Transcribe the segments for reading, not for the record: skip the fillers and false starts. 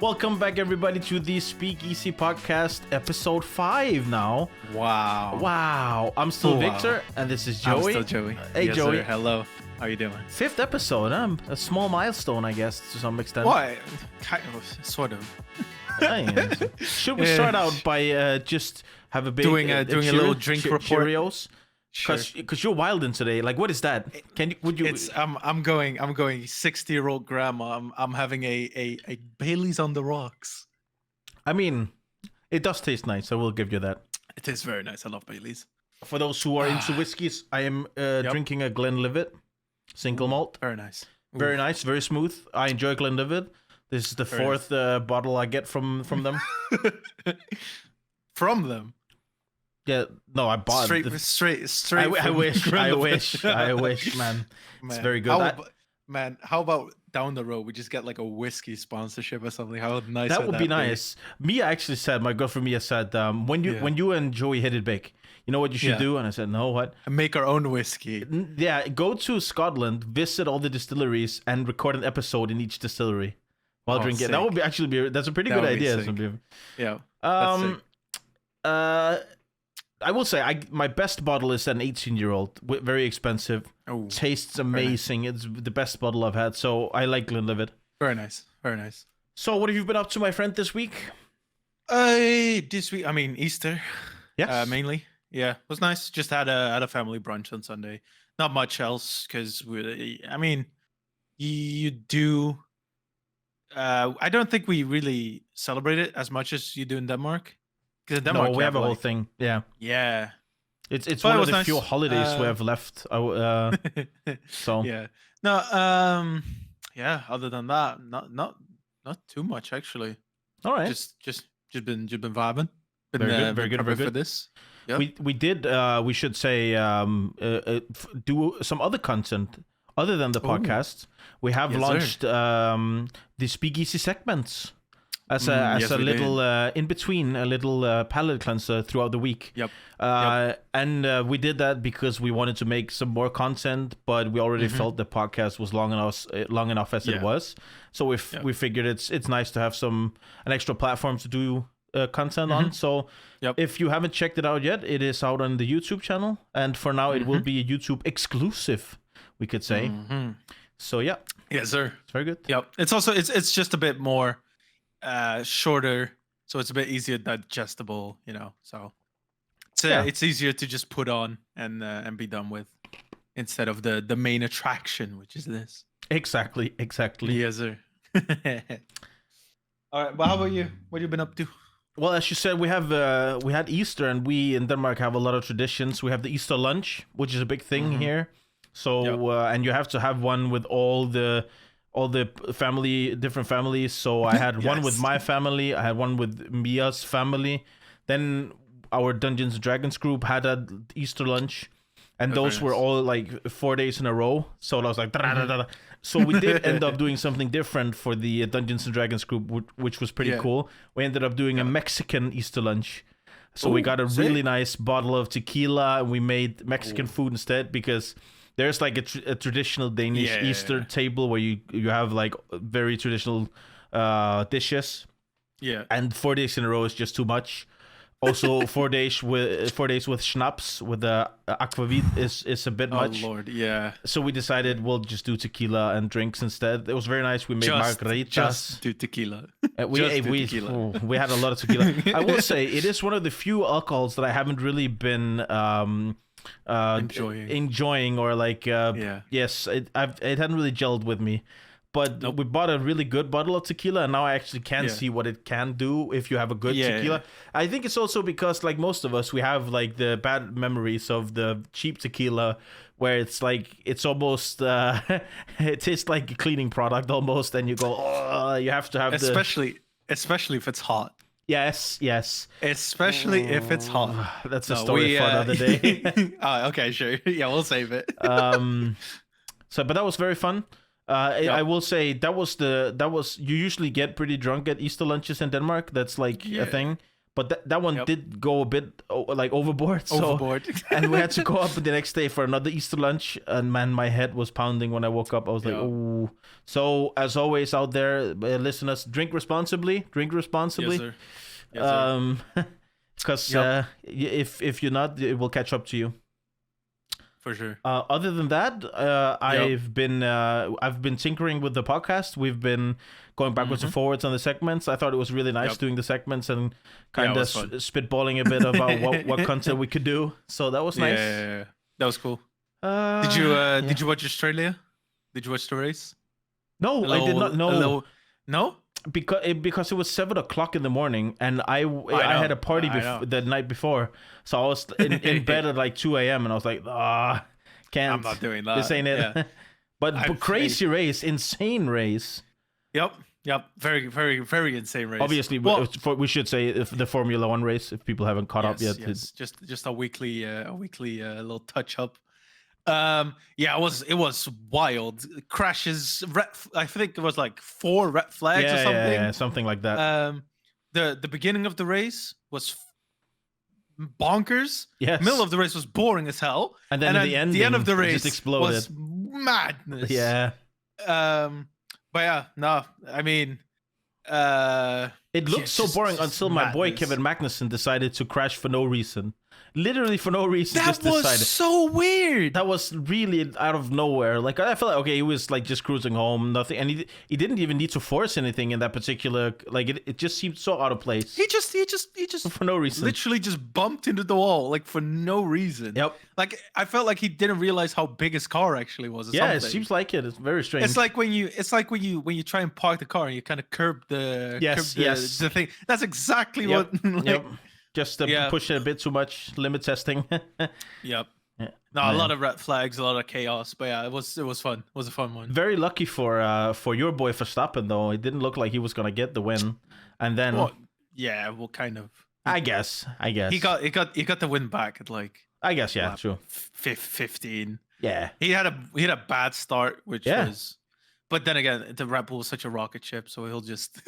Welcome back, everybody, to the Speakeasy Podcast, Ep.5 now. Wow. I'm still Victor, and this is Joey. I'm still Joey. Hey, yes, Joey. Sir. Hello. How you doing? 5th episode, a small milestone, I guess, to some extent. Why? Kind of, sort of. Should we start out by just have a big doing a little drink report? Cheerios? Because you're wilding today. Like, what is that? Would you? It's I'm going 60-year-old grandma. I'm having a Bailey's on the rocks. I mean, it does taste nice. I will give you that. It is very nice. I love Bailey's. For those who are into whiskeys, I am drinking a Glenlivet single malt. Very nice. Very nice. Very smooth. I enjoy Glenlivet. This is the fourth bottle I get from them. From them. Yeah, no, I bought straight. I wish, man. It's very good. How about down the road we just get like a whiskey sponsorship or something? How nice that would be nice. Mia actually said, my girlfriend Mia said, when you and Joey hit it big, you know what you should do? And I said, no, what? Make our own whiskey. Yeah, go to Scotland, visit all the distilleries, and record an episode in each distillery while drinking. That would be that's a pretty good idea. Yeah. I will say, my best bottle is an 18-year-old, very expensive. Oh, tastes amazing. It's the best bottle I've had, so I like Glenlivet. Very nice. Very nice. So what have you been up to, my friend, this week? This week, I mean, Easter. Yes. Mainly. Yeah, it was nice. Just had a family brunch on Sunday. Not much else, because you do. I don't think we really celebrate it as much as you do in Denmark. No, we have a whole thing. Yeah. It's one of the few holidays we have left. So yeah. No. Other than that, not too much actually. All right. Just been vibing. Very good for this. Yep. We did. We should say do some other content other than the podcast. We have launched the Speakeasy segments. As a little in between, a little palate cleanser throughout the week. Yep. And we did that because we wanted to make some more content, but we already felt the podcast was long enough as it was. So we figured it's nice to have an extra platform to do content on. So if you haven't checked it out yet, it is out on the YouTube channel, and for now it will be a YouTube exclusive, we could say. So yeah. Yes, sir. It's very good. Yep. It's also it's just a bit more shorter, so it's a bit easier digestible, so it's easier to just put on and be done with, instead of the main attraction, which is this. Exactly. Yes, sir. All right, but how about you? What have you been up to? Well, as you said, we had Easter, and we in Denmark have a lot of traditions. We have the Easter lunch, which is a big thing here. So and you have to have one with all the different families. So I had one with my family. I had one with Mia's family. Then our Dungeons and Dragons group had an Easter lunch, and those were all like 4 days in a row. So I was like, So we did end up doing something different for the Dungeons and Dragons group, which was pretty cool. We ended up doing a Mexican Easter lunch. So we got a really nice bottle of tequila, and we made Mexican food instead, because there's like a traditional Danish Easter table where you have like very traditional dishes. Yeah. And 4 days in a row is just too much. Also, 4 days with schnapps with the aquavit is a bit much. Oh Lord, yeah. So we decided we'll just do tequila and drinks instead. It was very nice. We made margaritas. Just do tequila. We had a lot of tequila. I will say it is one of the few alcohols that I haven't really been enjoying, or like yes, it hadn't really gelled with me. But we bought a really good bottle of tequila, and now I actually can see what it can do if you have a good tequila. I think it's also because, like most of us, we have like the bad memories of the cheap tequila, where it's like it's almost it tastes like a cleaning product almost, and you go, oh, you have to have especially if it's hot. Yes. Especially if it's hot. That's a story for another day. Okay, sure. Yeah, we'll save it. But that was very fun. I will say that was you usually get pretty drunk at Easter lunches in Denmark. That's like a thing. but that one did go a bit like overboard. Overboard. And we had to go up the next day for another Easter lunch. And man, my head was pounding when I woke up. I was like, oh. So as always out there, listeners, drink responsibly. Drink responsibly. Yes, sir. Yes, sir. Because if you're not, it will catch up to you. For sure. Other than that, I've been tinkering with the podcast. We've been going backwards and forwards on the segments. I thought it was really nice doing the segments and kind of spitballing a bit about what content we could do. So that was nice. Yeah. That was cool. Did you watch Australia? Did you watch the race? No, I did not know. No? Because it was 7 o'clock in the morning, and I had a party the night before, so I was in bed at like 2 a.m. and I was like, can't. I'm not doing that. This ain't it. Yeah. but crazy race, insane race. Yep. Very, very, very insane race. Obviously, we should say if the Formula One race, if people haven't caught up yet. Yes. Just a weekly little touch up. It was wild. Crashes, I think it was like 4 red flags or something. Yeah, something like that. The beginning of the race was bonkers. Yes. Middle of the race was boring as hell. And then the end of the race just exploded. Was madness. Yeah. But yeah, no, I mean, it looked so boring until my boy Kevin Magnussen decided to crash for no reason. Literally for no reason. That was so weird. That was really out of nowhere. Like I felt like okay, he was like just cruising home, nothing, and he didn't even need to force anything in that particular. Like it just seemed so out of place. He just for no reason. Literally just bumped into the wall like for no reason. Yep. Like I felt like he didn't realize how big his car actually was. Or something. It seems like it. It's very strange. It's like when you try and park the car and you kind of curb the the thing. That's exactly what. Yep. Just push it a bit too much. Limit testing. Yep. Yeah. No, a lot of red flags, a lot of chaos, but yeah, it was fun. It was a fun one. Very lucky for your boy Verstappen though. It didn't look like he was gonna get the win, and then kind of. I guess he got the win back at like. I guess true. 15. Yeah. He had a bad start, which was. But then again, the Red Bull is such a rocket ship, so he'll just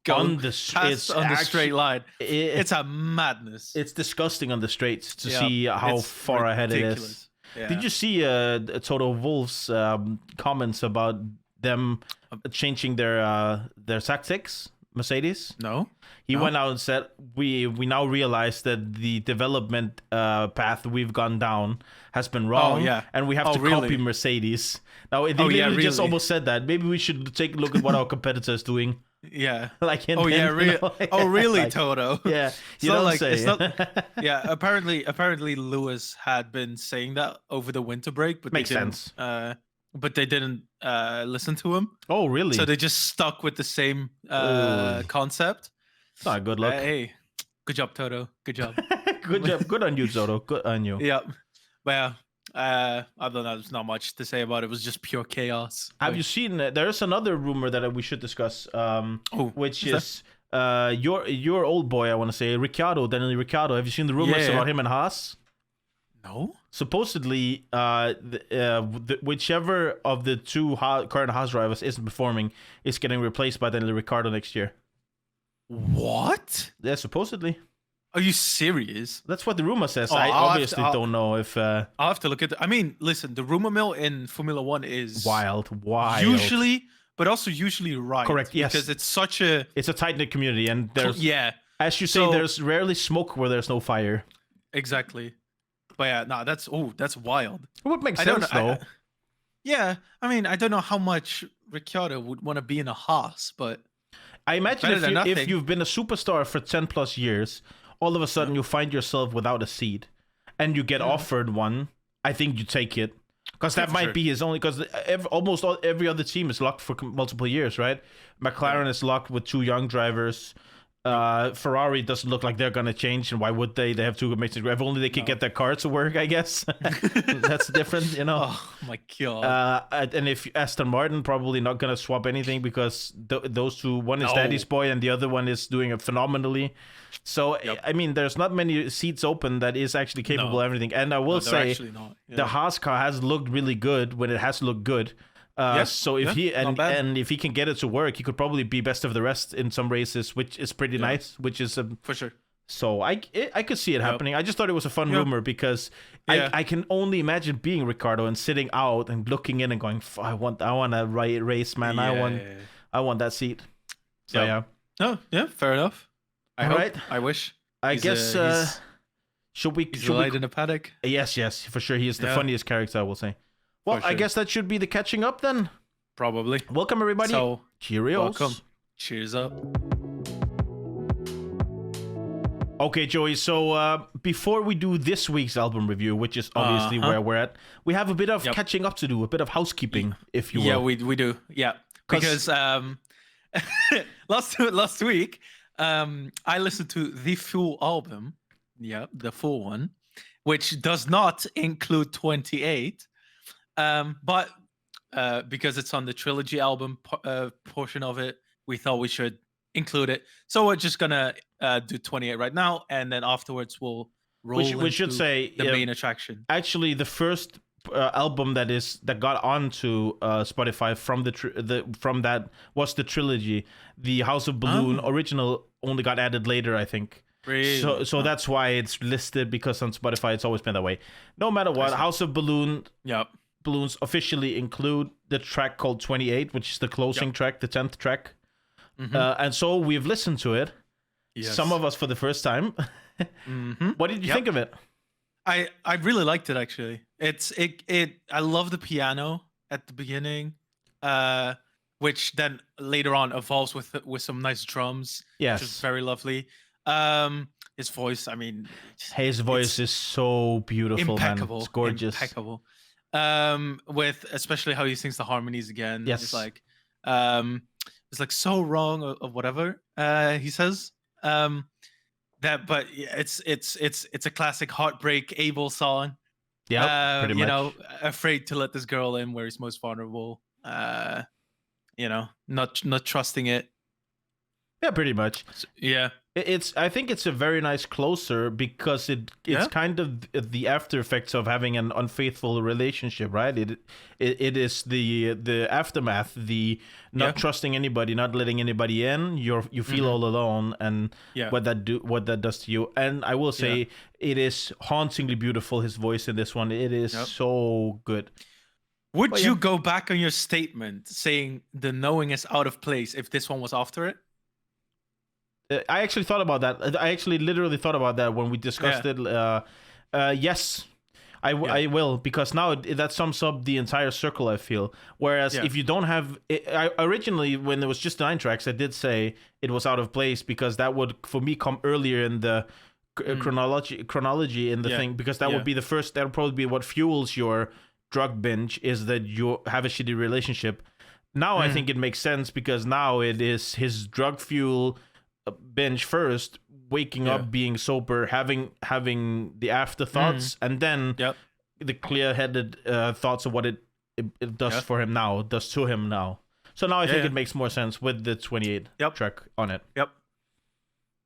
go on the straight line. It's a madness. It's disgusting on the straights to see how far ahead it is. Yeah. Did you see Toto Wolff's comments about them changing their tactics? Mercedes? No. He went out and said, we now realize that the development path we've gone down has been wrong, and we have to copy Mercedes. Now, they just almost said that. Maybe we should take a look at what our competitor is doing. Yeah. Like really? Oh, really, like, Toto? Yeah. You don't say. It's not, yeah. Apparently, Lewis had been saying that over the winter break, but makes sense. But they didn't listen to him. Oh, really? So they just stuck with the same concept. Good luck. Hey, good job, Toto. Good job. Good job. Good on you, Toto. Good on you. Yeah. But yeah, other than that, there's not much to say about it. It was just pure chaos. Have you seen? There's another rumor that we should discuss, which is your old boy. I want to say Daniel Ricciardo. Have you seen the rumors about him and Haas? No. Supposedly, whichever of the two current Haas drivers isn't performing is getting replaced by Daniel Ricciardo next year. What? Yeah, supposedly. Are you serious? That's what the rumor says. I obviously don't know if... I'll have to look at I mean, listen, the rumor mill in Formula One is... Wild. Usually, but also usually right. Correct, yes. Because it's such a... It's a tight-knit community, and there's... Yeah. As you say, there's rarely smoke where there's no fire. Exactly. But yeah, no, that's wild. It would make sense, though. I mean, I don't know how much Ricciardo would want to be in a Haas, but... I imagine if you've been a superstar for 10 plus years... all of a sudden you find yourself without a seat and you get offered one, I think you take it. Because that might be his only... Because almost every other team is locked for multiple years, right? McLaren is locked with 2 young drivers. Ferrari doesn't look like they're going to change. And why would they? They have 2 amazing drivers. If only they could get their car to work, I guess. That's different, you know? Oh, my God. And if Aston Martin, probably not going to swap anything because those 2, one is Daddy's boy and the other one is doing it phenomenally. So, I mean, there's not many seats open that is actually capable of everything. And I will say, the Haas car has looked really good when it has looked good. So if if he can get it to work, he could probably be best of the rest in some races, which is pretty nice. Which is for sure. So I could see it happening. I just thought it was a fun rumor because I can only imagine being Ricardo and sitting out and looking in and going, I want a race, man. I want that seat. So yeah. Oh yeah, fair enough. I wish. I guess. Should we? He's light in the paddock. Yes, for sure. He is the funniest character, I will say. Well, I guess that should be the catching up then. Probably. Welcome everybody. So, cheerios. Welcome. Cheers up. Okay, Joey, so before we do this week's album review, which is obviously where we're at, we have a bit of catching up to do, a bit of housekeeping, if you will. Yeah, we do. Yeah, because last week I listened to the full album, the full one, which does not include 28, but because it's on the trilogy album portion of it, we thought we should include it. So we're just gonna do 28 right now, and then afterwards we'll roll we should say the main attraction. Actually, the first album that got onto Spotify from that was the trilogy. The House of Balloon original only got added later, I think. Really? So that's why it's listed, because on Spotify it's always been that way. No matter what, House of Balloons officially include the track called 28, which is the closing track, the 10th track. Mm-hmm. And so we've listened to it. Yes. Some of us for the first time. Mm-hmm. What did you think of it? I really liked it, actually. I love the piano at the beginning, which then later on evolves with some nice drums. Yes, which is very lovely. His voice, his voice is so beautiful, impeccable, man. It's gorgeous, impeccable. With especially how he sings the harmonies again. Yes, it's like so wrong or whatever he says. But it's a classic heartbreak Abel song. Yeah, pretty much. Afraid to let this girl in where he's most vulnerable. Not trusting it. Yeah, pretty much. Yeah. I think it's a very nice closer, because it's kind of the after effects of having an unfaithful relationship, right? It is the aftermath, the not trusting anybody, not letting anybody in. You feel all alone, and what that does to you. And I will say, it is hauntingly beautiful. His voice in this one, it is so good. Would you go back on your statement saying the knowing is out of place if this one was after it? I actually thought about that. I actually literally thought about that when we discussed it. Yes, I will, because now that sums up the entire circle, I feel. Whereas if you don't have... originally, when there was just 9 tracks, I did say it was out of place, because that would, for me, come earlier in the chronology in the thing, because that would be the first... That would probably be what fuels your drug binge, is that you have a shitty relationship. Now I think it makes sense, because now it is his drug fuel... binge first, waking up, being sober, having the afterthoughts, and then the clear-headed thoughts of what it does for him now, does to him now. So now I think it makes more sense with the 28 track on it. Yep.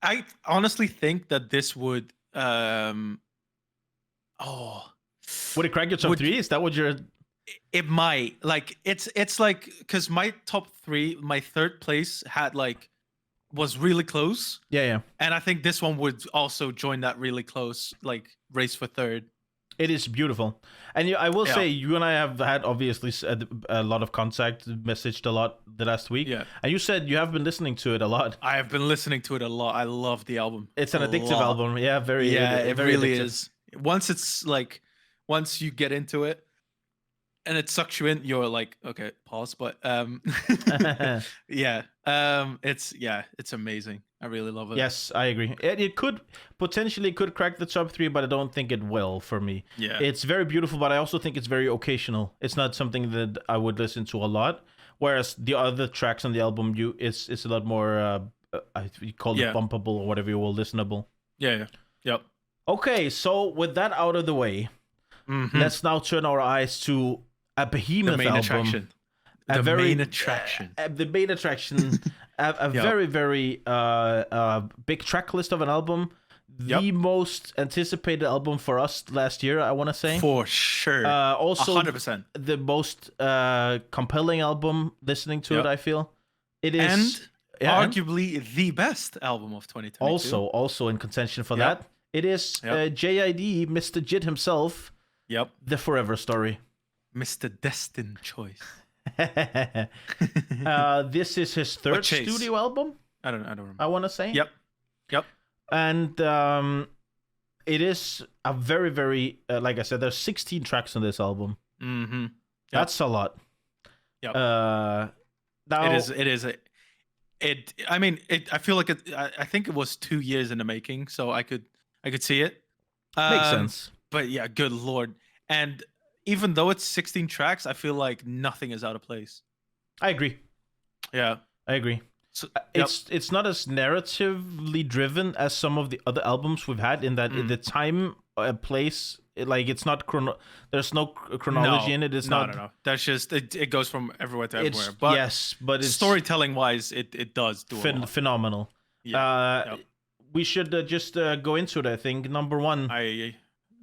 I honestly think that this would would it crack your top 3? Is that what you're... It might. Like, it's like, because my top 3, my third place had was really close. Yeah. And I think this one would also join that really close, race for third. It is beautiful. And I will say, you and I have had obviously a lot of contact, messaged a lot the last week. Yeah. And you said you have been listening to it a lot. I have been listening to it a lot. I love the album. It's an addictive album. Yeah, very. Yeah, it very really addictive. is. Once you get into it, and it sucks you in, you're like, okay, pause. But it's amazing. I really love it. Yes, I agree. It could potentially crack the top 3, but I don't think it will for me. Yeah, it's very beautiful, but I also think it's very occasional. It's not something that I would listen to a lot. Whereas the other tracks on the album, it's a lot more. You call it bumpable or whatever you will, listenable. Yeah. Yep. Okay, so with that out of the way, let's now turn our eyes to a behemoth album. Attraction. The main attraction. The main attraction. A very, very big track list of an album. The most anticipated album for us last year, I want to say. For sure. Also, 100%. The most compelling album listening to it, I feel. It is. And Yeah, arguably the best album of 2022. also in contention for that. It is J.I.D., Mr. Jid himself. Yep. The Forever Story. Mr. Destined Choice. This is his third studio album. I don't remember. I want to say. Yep. And it is a very, very like I said, there's 16 tracks on this album. Mm-hmm. Yep. That's a lot. Yep. Now it is. I mean, I feel like I think it was 2 years in the making, so I could see it. Makes sense. But yeah, good lord. And even though it's 16 tracks, I feel like nothing is out of place. I agree. Yeah, I agree. So, it's not as narratively driven as some of the other albums we've had in that in the time place. It's not there's no chronology in it. It's not. No. That's just it goes from everywhere to everywhere. But but it's storytelling wise, it does do a lot. Phenomenal. Yeah. We should just go into it. I think number one.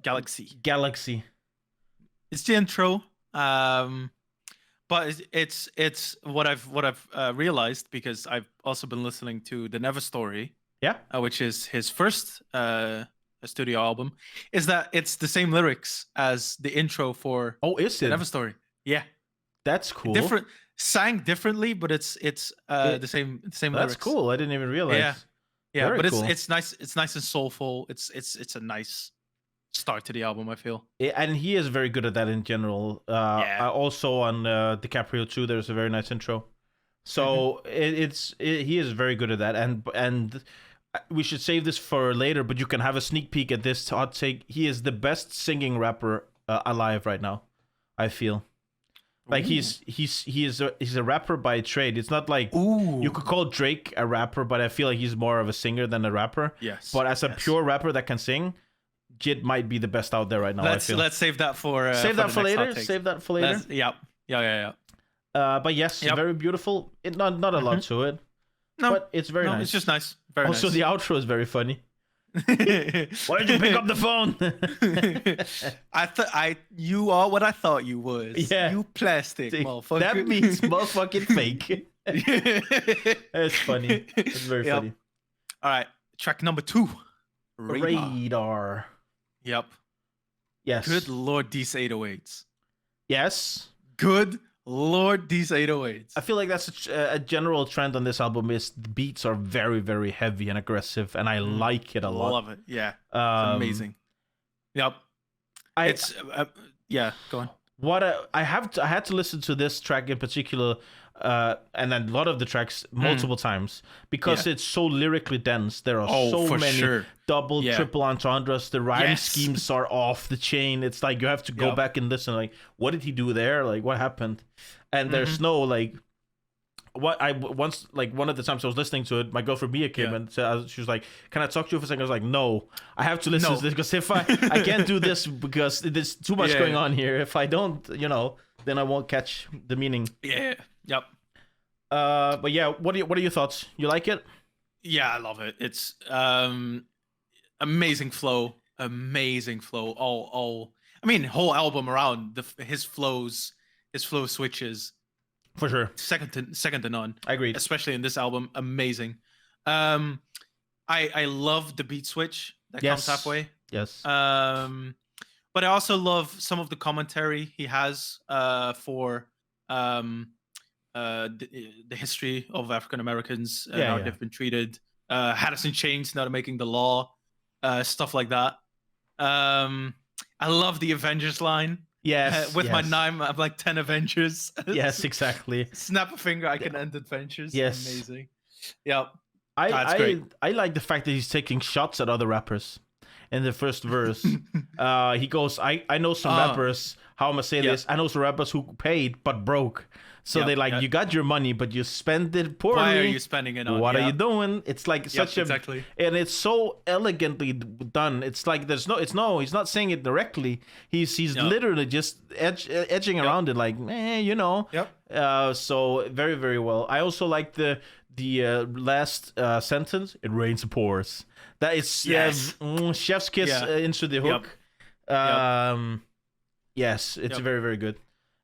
Galaxy. It's the intro. But it's what I've realized, because I've also been listening to The Never Story. Yeah. Which is his first studio album, is that it's the same lyrics as the intro for The Never Story. Yeah. That's cool. Sang differently, but it's the same lyrics. That's cool. I didn't even realize. Yeah, very but cool. it's nice and soulful. It's a nice start to the album, I feel. And he is very good at that in general. Also on DiCaprio 2, there's a very nice intro. So he is very good at that, and we should save this for later, but you can have a sneak peek at this hot take. He is the best singing rapper alive right now, I feel. Like he's a rapper by trade. It's not like you could call Drake a rapper, but I feel like he's more of a singer than a rapper. Yes. But as a pure rapper that can sing, Jid might be the best out there right now. Let's save that for later. Save that for later. Yeah. But yes, very beautiful. Not a lot to it. No, but it's very nice. It's just nice. Very also, nice. The outro is very funny. Why did you pick up the phone? You are what I thought you was. Yeah. You plastic motherfucker. That means motherfucking fake. It's funny. It's very funny. All right. Track number 2. Radar. Yep. Yes. Good lord, these 808s. Yes. Good lord, these 808s. I feel like that's a general trend on this album is the beats are very, very heavy and aggressive, and I like it a lot. Love it. Yeah. It's amazing. Yep. Go on. I had to listen to this track in particular, and then a lot of the tracks multiple times because it's so lyrically dense. There are so many double, triple entendres. The rhyme schemes are off the chain. It's like you have to go back and listen. Like, what did he do there? Like, what happened? And there's no like. One of the times I was listening to it, my girlfriend Mia came and she was like, "Can I talk to you for a second?" I was like, "No, I have to listen to this because if I can't do this because there's too much going on here. If I don't, then I won't catch the meaning." Yeah. Yep. But yeah, what are your thoughts? You like it? Yeah, I love it. It's amazing flow. All. I mean, whole album around his flow switches. For sure. Second to none. I agree. Especially in this album. Amazing. I love the beat switch that comes halfway. Yes. But I also love some of the commentary he has for the history of African Americans and how they've been treated. Addison Chains not making the law, stuff like that. I love the Avengers line. Yes. With my 9, I'm like 10 Avengers. Yes, exactly. Snap a finger, I can end Adventures. Yes. Amazing. Yep. I like the fact that he's taking shots at other rappers. In the first verse, he goes, I know some rappers, how am I say this? I know some rappers who paid but broke. So they you got your money, but you spend it poorly. Why are you spending it on? What are you doing? It's like such exactly. And it's so elegantly done. It's like he's not saying it directly. He's literally just edging around it, like, Yep. So very, very well. I also like the last sentence. It rains and pours. That is chef's kiss into the hook. Yep. Yes, it's very, very good.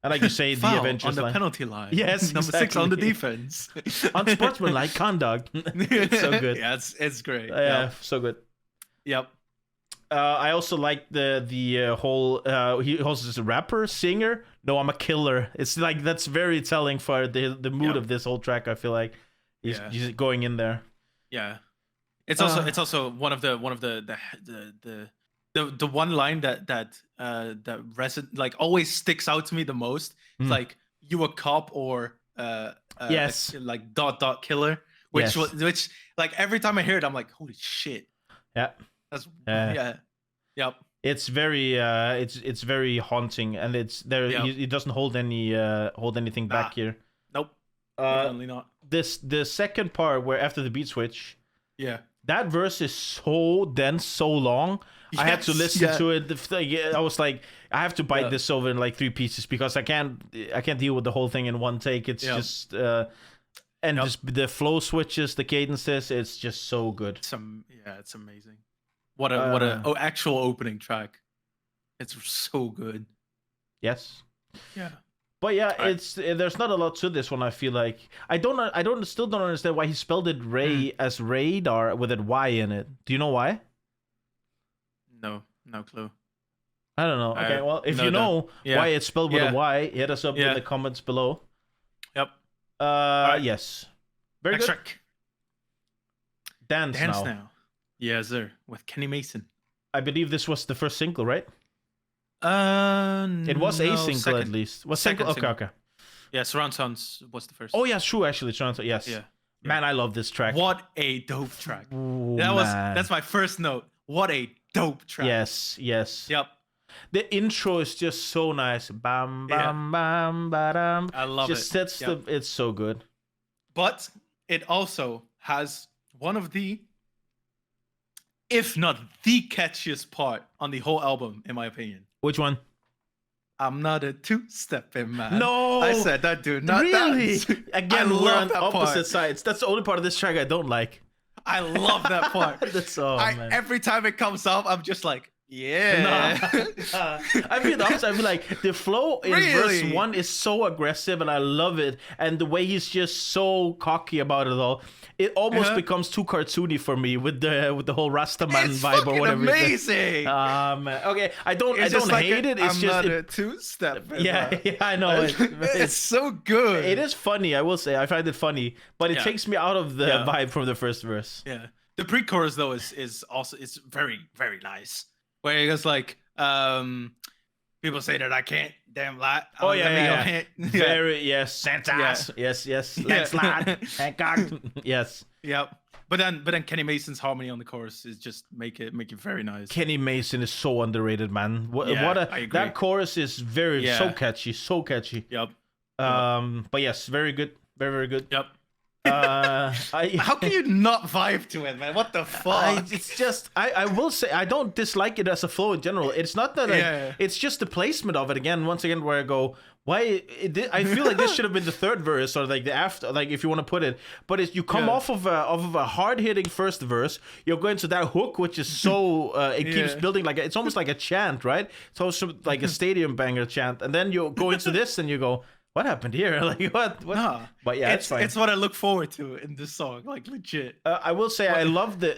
And like you say, the Foul Avengers on the line. penalty line. Yes, Number 6 on the exactly. defense. Unsportsmanlike conduct. It's so good. Yeah, it's great. Yeah, so good. Yep. I also like the whole. He also is a rapper, singer. No, I'm a killer. It's like that's very telling for the mood of this whole track. I feel like he's going in there. Yeah, it's also one of the one line that like always sticks out to me the most. It's like you a cop or yes, like ... killer, which like every time I hear it, I'm like, holy shit. Yeah. That's Yep. It's very it's very haunting, and it's there. Yep. He doesn't hold anything back here. Nope. Definitely not. The second part where after the beat switch, that verse is so dense, so long. Yes, I had to listen to it. I was like, I have to bite this over in like 3 pieces because I can't deal with the whole thing in one take. It's just just the flow switches, the cadences. It's just so good. It's amazing. What a actual opening track. It's so good. Yes. Yeah. But yeah, there's not a lot to this one. I feel like I still don't understand why he spelled it Ray as radar with a Y in it. Do you know why? No clue. I don't know. Okay, well, if you know why it's spelled with a Y, hit us up in the comments below. Yep. Yes. Very Next good. track. Dance now. Yes, sir. With Kenny Mason. I believe this was the first single, right? It was a single second. at least. Was second? Okay. Yeah, Surround Sounds was the first. Oh yeah, true. Actually, Surround Sounds. Yes. Yeah. Man, I love this track. What a dope track. Ooh, that's my first note. What a dope track. Yes. Yep. The intro is just so nice. Bam, bam, bam, ba-dam. I love just it. Sets it's so good. But it also has one of the, if not the catchiest part on the whole album, in my opinion. Which one? I'm not a two-stepping man. No! I said that, dude. Not really? That. Again, we're on opposite sides. That's the only part of this track I don't like. I love that part. Man. Every time it comes up, I'm just like, yeah. I feel the opposite. I feel like the flow in verse 1 is so aggressive, and I love it. And the way he's just so cocky about it all, it almost becomes too cartoony for me with the whole Rastaman vibe or whatever. It's amazing. Okay, I don't hate it. It's I'm just not a two-step. Yeah, I know. It's so good. It is funny. I will say I find it funny, but it takes me out of the vibe from the first verse. Yeah, the pre-chorus though is also very, very nice. Where he goes like, people say that I can't damn lie. Oh yeah. Very Santa. Yes. Landslide. Hancock. Yes. Yep. But then Kenny Mason's harmony on the chorus is just make it very nice. Kenny Mason is so underrated, man. I agree. That chorus is so catchy. Yep. But yes, very good. Very, very good. Yep. How can you not vibe to it, man? What the fuck? It's just I will say I don't dislike it as a flow in general. It's not that it's just the placement of it once again where I go, why I feel like this should have been the third verse or like the after, like if you want to put it, but you come off of a hard hitting first verse, you're going to that hook which is so it keeps building, like it's almost like a chant, right? It's also like a stadium banger chant, and then you go into this and you go, what happened here? Like what? Nah, but yeah, it's fine. It's what I look forward to in this song, like legit. I will say I love the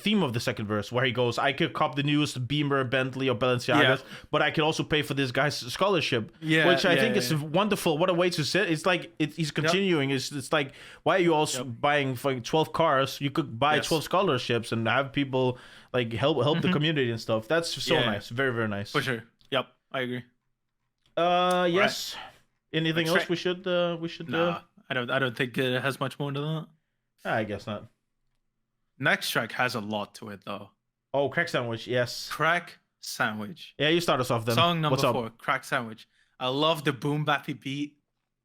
theme of the second verse where he goes, I could cop the newest Beamer, Bentley, or Balenciagas, but I could also pay for this guy's scholarship. Which I think is wonderful. What a way to say it. It's like he's continuing. It's like, why are you also buying for 12 cars? You could buy 12 scholarships and have people like help the community and stuff. That's so nice. Very, very nice. For sure. Yep, I agree. Yes. Right. Anything else we should? Nah, I don't think it has much more to that. I guess not. Next track has a lot to it though. Oh, Crack Sandwich, yes. Crack Sandwich. Yeah, you start us off then. Song number 4, Crack Sandwich. I love the boom bappy beat.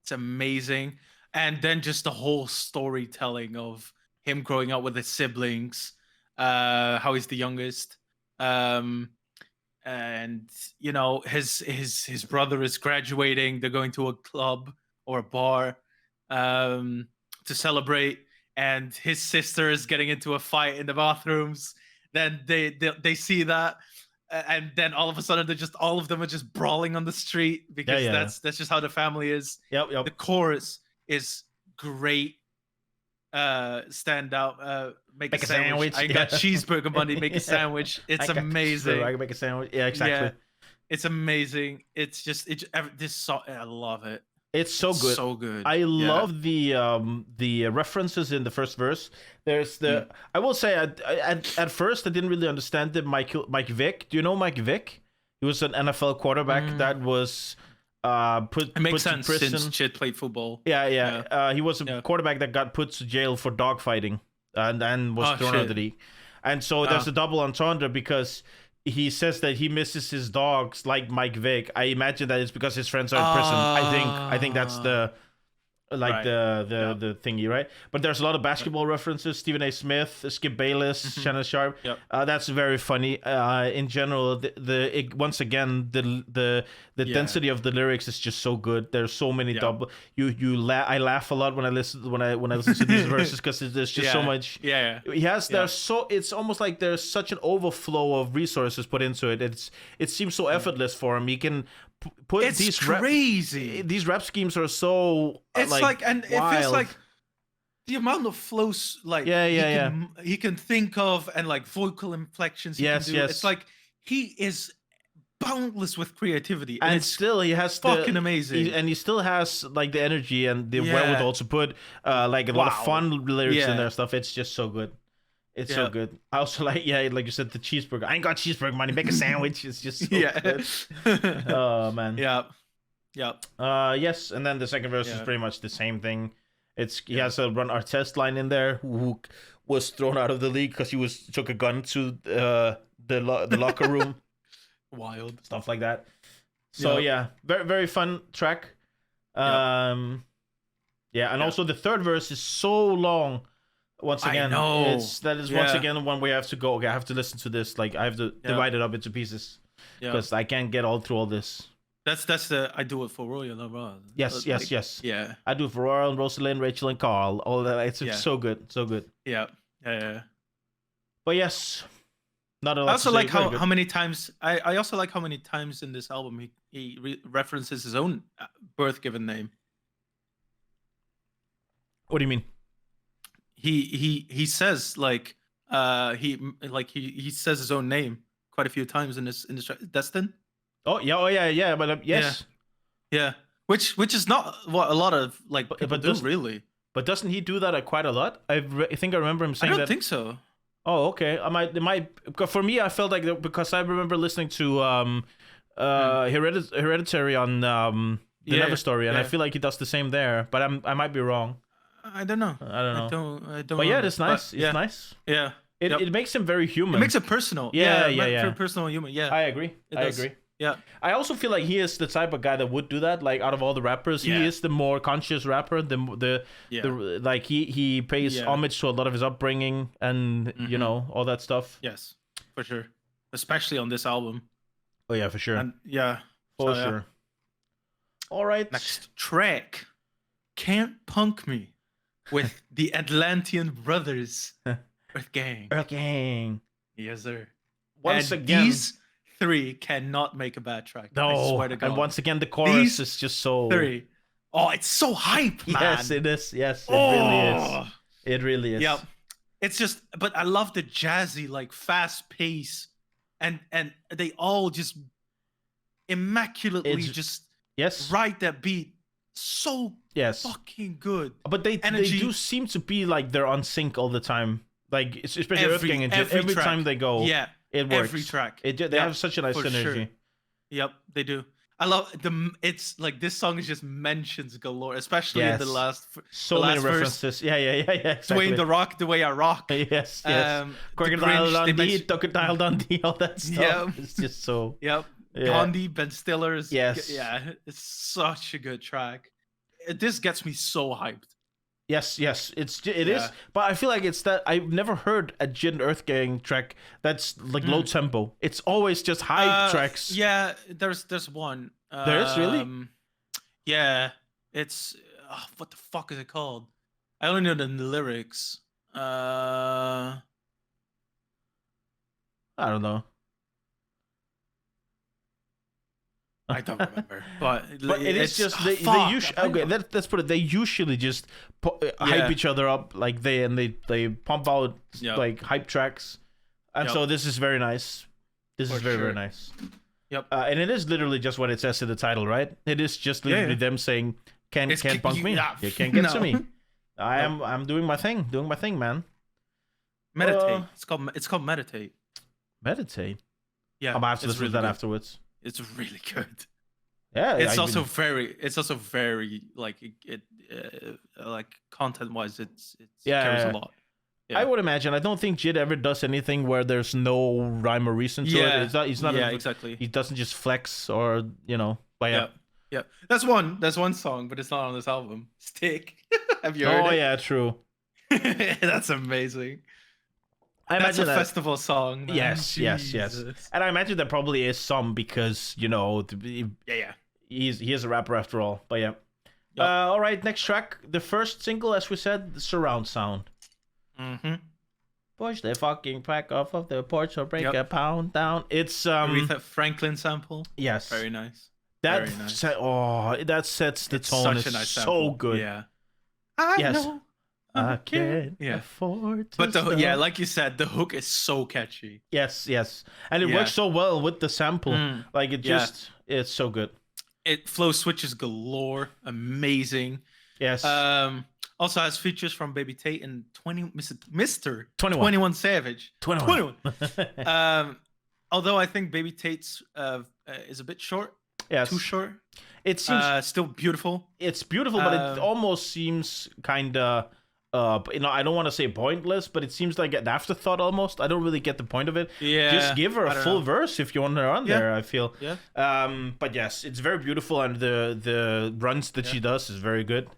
It's amazing. And then just the whole storytelling of him growing up with his siblings, how he's the youngest. And you know his brother is graduating. They're going to a club or a bar to celebrate, and his sister is getting into a fight in the bathrooms. Then they see that, and then all of a sudden all of them are just brawling on the street because that's just how the family is. Yep. The chorus is great. Stand out, make a sandwich. I got cheeseburger money, make a sandwich. It's amazing. I can make a sandwich. Yeah, exactly. It's amazing. It's just this song. I love it. It's so good. So good. I love the references in the first verse. There's the I will say at first I didn't really understand the Mike Vick. Do you know Mike Vick? He was an NFL quarterback that was it makes put sense to prison. Since Chid played football. Yeah. He was a quarterback that got put to jail for dogfighting and then was thrown out of the league. And so there's a double entendre because he says that he misses his dogs like Mike Vick. I imagine that it's because his friends are in prison. I think that's the the thingy, right? But there's a lot of basketball references. Stephen A. Smith, Skip Bayless, Shannon Sharp. That's very funny. In general, once again the density of the lyrics is just so good. There's so many double. I laugh a lot when I listen to these verses because there's just so much. He has it's almost like there's such an overflow of resources put into it. It seems so effortless for him. He can put it's crazy. These rap schemes are so and wild. It feels like the amount of flows he can think of and like vocal inflections he can do. It's like he is boundless with creativity and still he has fucking amazing and he still has like the energy and the wherewithal to put like a lot of fun lyrics in there stuff. It's just so good. It's so good. I also like you said, the cheeseburger. I ain't got cheeseburger money. Make a sandwich. It's just so good. Oh man. Yeah. Yes, and then the second verse is pretty much the same thing. He has a Ron Artest line in there who was thrown out of the league because he took a gun to the locker room. Wild stuff like that. So very very fun track. And also the third verse is so long. Once again, once again one where I have to go. Okay, I have to listen to this. Like I have to divide it up into pieces because I can't get all through all this. That's the I do it for Roy and Laura. Yes. Yeah. I do it for Roy and Rosalind, Rachel and Carl. All that. It's so good, so good. Yeah. But yes, not a lot. I also like how many times I also like how many times in this album he references his own birth given name. What do you mean? He says he says his own name quite a few times in this Destin. Oh yeah, but yes, yeah. Which is not what a lot of people do really. But doesn't he do that quite a lot? I think I remember him saying that. I don't think so. Oh, okay. It might. For me, I felt like because I remember listening to Hereditary on the Never Story, and I feel like he does the same there. But I might be wrong. I don't know. I don't. But it's nice. It's nice. Yeah. It makes him very human. It makes it personal. Yeah. Personal human. Yeah. I agree. Yeah. I also feel like he is the type of guy that would do that. Like out of all the rappers, he is the more conscious rapper. The like he pays homage to a lot of his upbringing and all that stuff. Yes, for sure. Especially on this album. Oh yeah, for sure. And for sure. All right. Next track, "Can't Punk Me," with the Atlantean Brothers, Earth Gang. Yes, sir. Once again, these three cannot make a bad track. No, I swear to God. And once again, the chorus is just so. Three. Oh, it's so hype, man. Yes, it is. Yes, it really is. It really is. Yeah, it's just. But I love the jazzy, like fast pace, and they all just immaculately ride that beat. So fucking good. But they do seem to be like they're on sync all the time. Like especially Earth Gang, every time they go, it works. Every track. They have such a nice synergy. Sure. Yep, they do. I love it's like this song is just mentions galore, especially in the last many references. Yeah. Exactly. Dwayne The Rock, The Way I Rock. Yes. Crocodile Dundee, all that stuff. Yeah. It's just so. Yep. Gandhi, Ben Stiller's. Yes. Yeah, it's such a good track. This gets me so hyped. Yes, it is. But I feel like it's that I've never heard a Jin Earth Gang track that's like low tempo. It's always just high tracks. Yeah, there's one. There is really? Yeah, it's what the fuck is it called? I only know the lyrics. I don't know. I don't remember, but it is just they usually let's put it. They usually just hype each other up, like they pump out like hype tracks, and so this is very nice. This is very nice. Yep. And it is literally just what it says in the title, right? It is just literally them saying, "Can't punk me. You can't get to me. I'm doing my thing, man." Meditate. It's called meditate. Meditate. Yeah, I'm gonna have to listen to that afterwards. It's really good. Yeah, it's also very like like content wise, it carries a lot. Yeah. I would imagine. I don't think J.I.D. ever does anything where there's no rhyme or reason to it. He's not. Yeah, exactly. He doesn't just flex or But yeah. That's one song, but it's not on this album. Stick. Have you heard it? Oh yeah, true. That's amazing. That's a festival song, man. Yes. And I imagine there probably is some because he is a rapper after all. But yeah. Yep. All right, next track. The first single, as we said, the surround sound. Mm-hmm. Push the fucking pack off of the porch or break a pound down. It's Aretha Franklin sample. Yes. Very nice. That that sets the tone. Such a nice sample. So good. Yeah. I know. I can't afford to But like you said, the hook is so catchy. Yes. And it works so well with the sample. Like it just it's so good. It flow switches galore. Amazing. Yes. Also has features from Baby Tate and Mr. 21 Savage. 21. Although I think Baby Tate's is a bit short. Yes. Too short. It seems still beautiful. It's beautiful, but it almost seems kind of I don't want to say pointless, but it seems like an afterthought almost. I don't really get the point of it. Yeah. Just give her a full verse if you want her on there, I feel. Yeah. But yes, it's very beautiful, and the runs that she does is very good.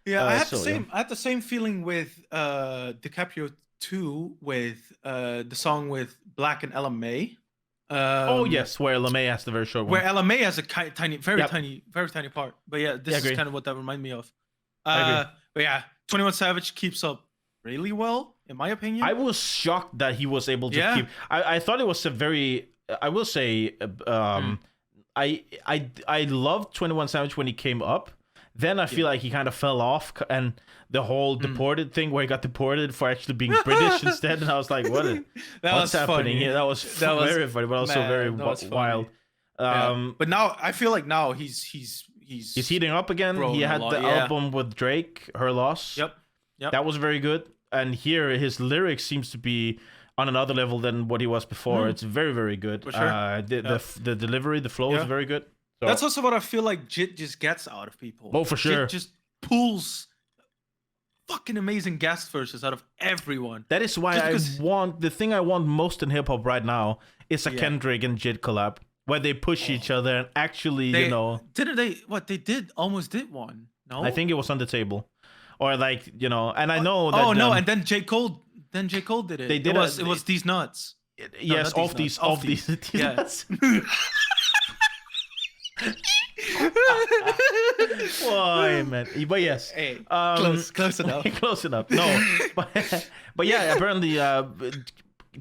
Yeah, I had the same feeling with DiCaprio 2 with the song with Black and Ella May. Where Ella May has the very short one. Where Ella May has a tiny part. But yeah, this is kind of what that reminded me of. I agree. But yeah, 21 Savage keeps up really well, in my opinion. I was shocked that he was able to keep. I thought it was a very. I will say, I loved 21 Savage when he came up. Then I feel like he kind of fell off, and the whole deported thing where he got deported for actually being British instead, and I was like, what's happening here? That was very funny, but also very wild. But now I feel like now he's heating up again. He had the album with Drake, Her Loss. Yep. That was very good. And here his lyrics seems to be on another level than what he was before. It's very, very good. For sure. The delivery, the flow is very good. So. That's also what I feel like Jit just gets out of people. Oh, for sure. Jit just pulls fucking amazing guest verses out of everyone. That is why the thing I want most in hip hop right now is a Kendrick and Jit collab where they push each other and actually, Didn't they? What they almost did one. No, I think it was on the table, or like and I know that. Oh no, and then J. Cole did it. They did. It was These Nuts. Yes, off these nuts. Why, man? But yes, hey, close enough. Close enough. No, but yeah, apparently,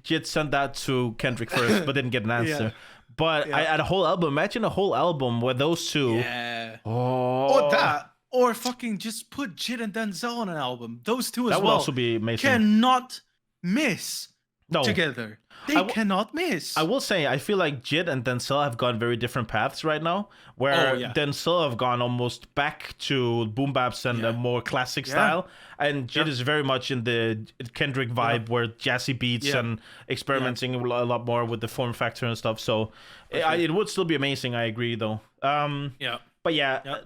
Jit sent that to Kendrick first, but didn't get an answer. But I had a whole album. Imagine a whole album where those two. Yeah. Or fucking just put Jit and Denzel on an album. Those two as well. That would also be amazing. Cannot miss together. They cannot miss. I will say, I feel like Jit and Denzel have gone very different paths right now. Where Denzel have gone almost back to boom baps and a more classic style, and Jit is very much in the Kendrick vibe, where jazzy beats and experimenting a lot more with the form factor and stuff. So it would still be amazing. I agree, though. But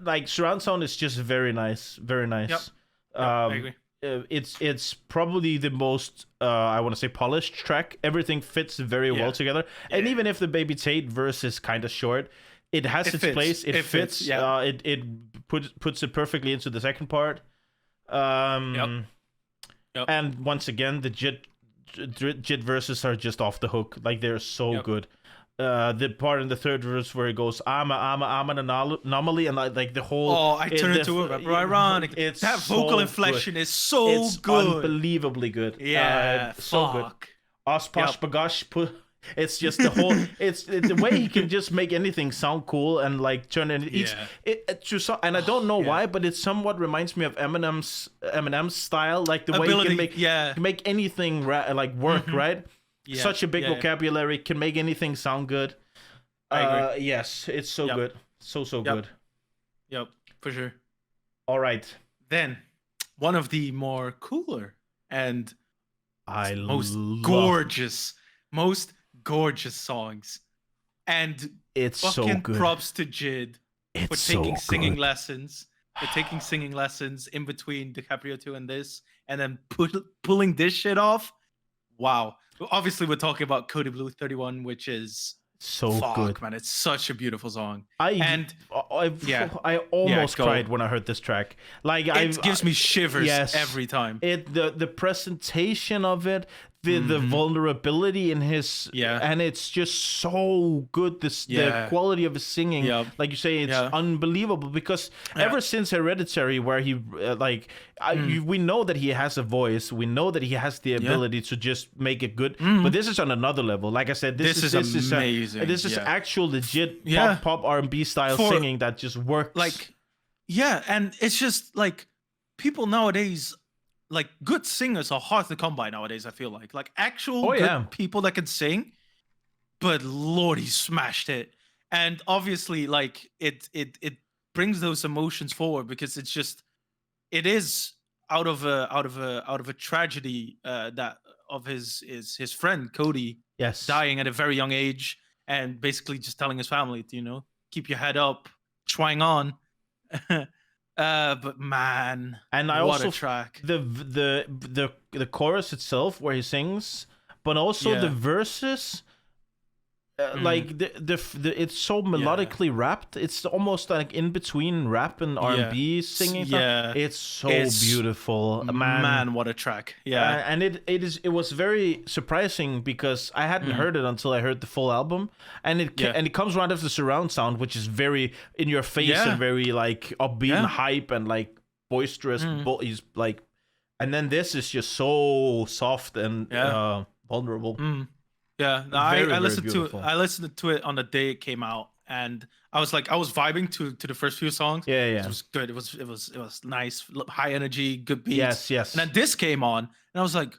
like surround sound is just very nice, very nice. I agree. It's probably the most I want to say polished track. Everything fits very well together, and even if the Baby Tate verse is kind of short, it has its place. It fits. It puts it perfectly into the second part. And once again, the Jit verses are just off the hook. Like they're so good. The part in the third verse where it goes, I'm an anomaly, and like the whole. Oh, I turn into a rapper. Ironic. That vocal inflection is so good. Unbelievably good. Yeah, so good. Osh posh bagosh It's just the whole. It's the way he can just make anything sound cool and like turn it. And I don't know why, but it somewhat reminds me of Eminem's style, like the way he can make anything like work, right? Yeah, such a big vocabulary, can make anything sound good. I agree. Yes, it's so good, so good. Yep, for sure. All right. Then, one of the more cooler and most gorgeous songs, and it's so good. Props to Jid for taking singing lessons. For taking singing lessons in between DiCaprio 2 and this, and then pulling this shit off. Wow. Obviously, we're talking about Cody Blue 31, which is so good, man. It's such a beautiful song. I almost cried when I heard this track. Like, it gives me shivers every time. The presentation of it, the vulnerability in his and it's just so good. The quality of his singing, like you say, it's unbelievable, because ever since Hereditary, where he we know that he has a voice, we know that he has the ability to just make it good, but this is on another level. Like I said, this is amazing. This is actual legit pop R&B style singing that just works. Like, and it's just like people nowadays. Like, good singers are hard to come by nowadays, I feel like actual good people that can sing. But Lord, he smashed it. And obviously, like, it brings those emotions forward, because it is out of a tragedy that of his friend Cody dying at a very young age, and basically just telling his family to, keep your head up, trying on. But man, and what a track. The chorus itself, where he sings, but also the verses, like it's so melodically rapped. It's almost like in between rap and R&B singing. It's so beautiful, man. What a track. And it was very surprising, because I hadn't heard it until I heard the full album, and it comes right after the surround sound, which is very in your face and very like upbeat and hype and like boisterous. He's like, and then this is just so soft and vulnerable. Yeah, no, I listened to it. I listened to it on the day it came out, and I was vibing to the first few songs. It was good. It was nice, high energy, good beats. Yes. And then this came on, and I was like,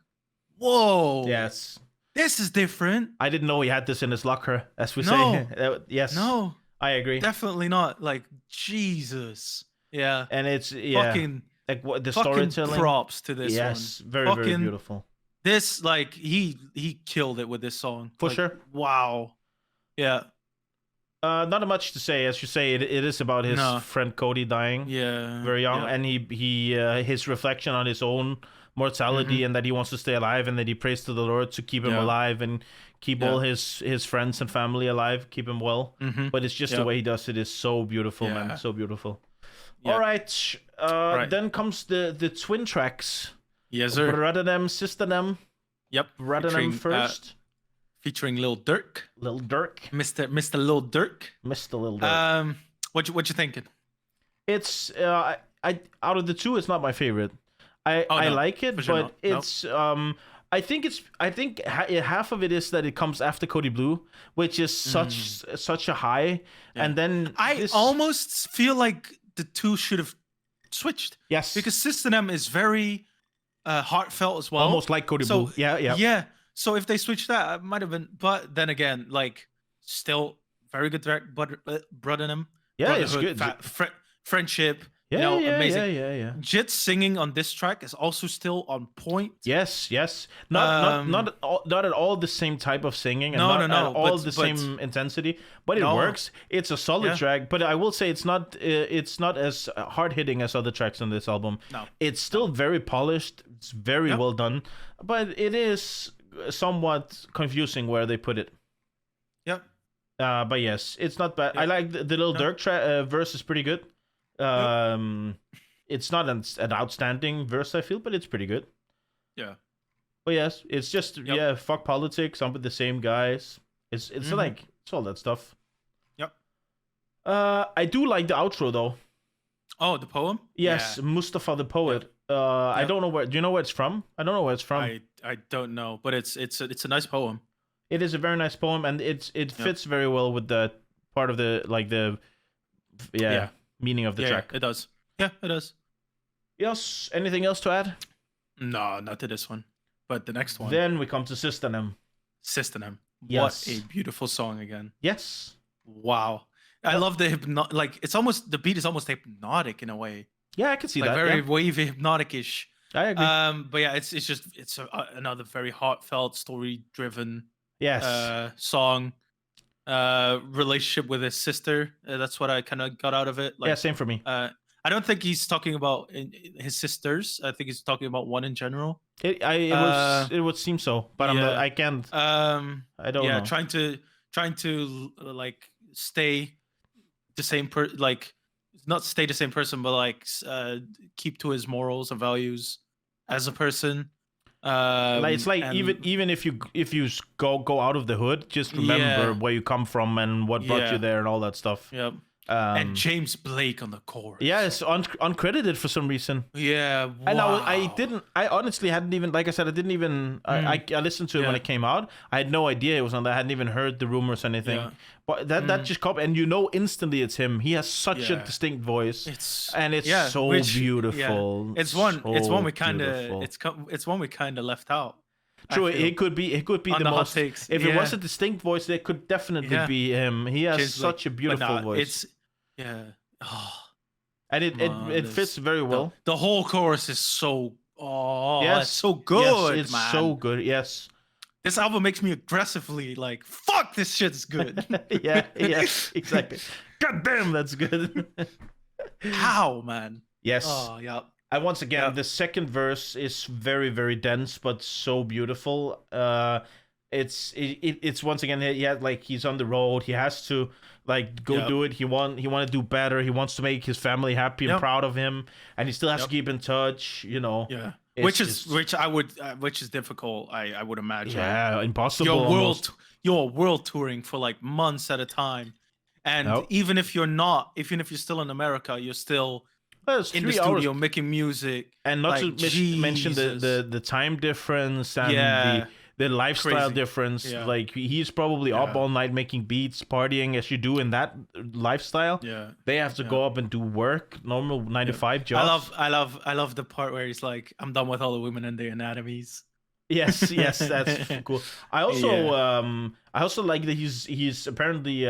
"Whoa, yes, this is different." I didn't know he had this in his locker, as we say. Yes, no, I agree. Definitely not. Like, Jesus, and it's fucking like what the storytelling. Props to this one. Yes, very very beautiful. This, like, he killed it with this song. For sure. Wow. Yeah. Not much to say. As you say, it is about his friend Cody dying very young, and he his reflection on his own mortality, and that he wants to stay alive, and that he prays to the Lord to keep him alive and keep all his friends and family alive, keep him well. But it's just the way he does it is so beautiful, man. So beautiful. All right. Then comes the twin tracks. Yes, sir. Brother them, sister them. Yep. Brother them first. Featuring Lil Durk. Mr. Lil Durk. Mr. Lil Durk. What you thinking? It's I out of the two, it's not my favorite. I like it, but it's I think half of it is that it comes after Cody Blue, which is such a high, and then I almost feel like the two should have switched. Yes, because System M is very heartfelt as well, almost like Cody Blue. Yeah. So if they switch that, it might have been. But then again, like, still very good track. Brother them. Yeah, it's good. Friendship. Amazing. Jit's singing on this track is also still on point. Yes. Not at all the same type of singing, and not at all the same intensity, but it works. It's a solid track, but I will say it's not as hard hitting as other tracks on this album. No, it's still very polished. It's very well done, but it is somewhat confusing where they put it. Yep. But yes, it's not bad. I like the Lil Durk verse is pretty good. It's not an outstanding verse, I feel, but it's pretty good. Yeah. But yes, it's just fuck politics. I'm with the same guys. It's like it's all that stuff. Yep. I do like the outro though. Oh, the poem? Yes, Mustafa the poet. I don't know where. Do you know where it's from? I don't know where it's from. I don't know, but it's a nice poem. It is a very nice poem, and it fits very well with the part of the meaning of the track. It does. Yeah, it does. Yes. Anything else to add? No, not to this one, but the next one. Then we come to System. System. Yes. What a beautiful song again. Yes. Wow. I love the it's almost, the beat is almost hypnotic in a way. Yeah, I can see like that. Very wavy, hypnotic-ish. I agree. But yeah, it's another very heartfelt, story-driven song. Relationship with his sister. That's what I kind of got out of it. Yeah, same for me. I don't think he's talking about his sisters. I think he's talking about one in general. It would seem so, but I can't. I don't know. Trying to like stay the same not stay the same person, but like keep to his morals and values as a person. It's like even if you go out of the hood, just remember where you come from and what brought you there and all that stuff. Yep. And James Blake on the chorus. Yeah, it's uncredited for some reason. Yeah, wow. And I honestly hadn't even, like I said, I didn't even, I listened to it when it came out. I had no idea it was on that. I hadn't even heard the rumors or anything. Yeah. But that just caught, and instantly it's him. He has such a distinct voice. It's so beautiful. Yeah. It's one we kind of left out. True, it could be the most. Takes. If it was a distinct voice, it could definitely be him. He has such a beautiful voice. And it fits very well. The whole chorus is so it's so good. Yes, it's so good. Yes. This album makes me aggressively like, fuck, this shit's good. Yes, exactly. God damn, that's good. How, man? Yes. Oh, yeah. And once again, the second verse is very, very dense, but so beautiful. It's once again, he's on the road. He has to go do it. He want to do better. He wants to make his family happy and proud of him, and he still has to keep in touch. Yeah. Which is difficult. I would imagine. Yeah, impossible. You're world touring for like months at a time, and even if you're still in America, you're still in the studio making music. And not to mention the time difference and the lifestyle difference. Yeah. Like he's probably up all night making beats, partying as you do in that lifestyle. Yeah, they have to go up and do work, normal 9-to-5 jobs. I love the part where he's like, "I'm done with all the women and their anatomies." Yes, that's cool. I also like that he's apparently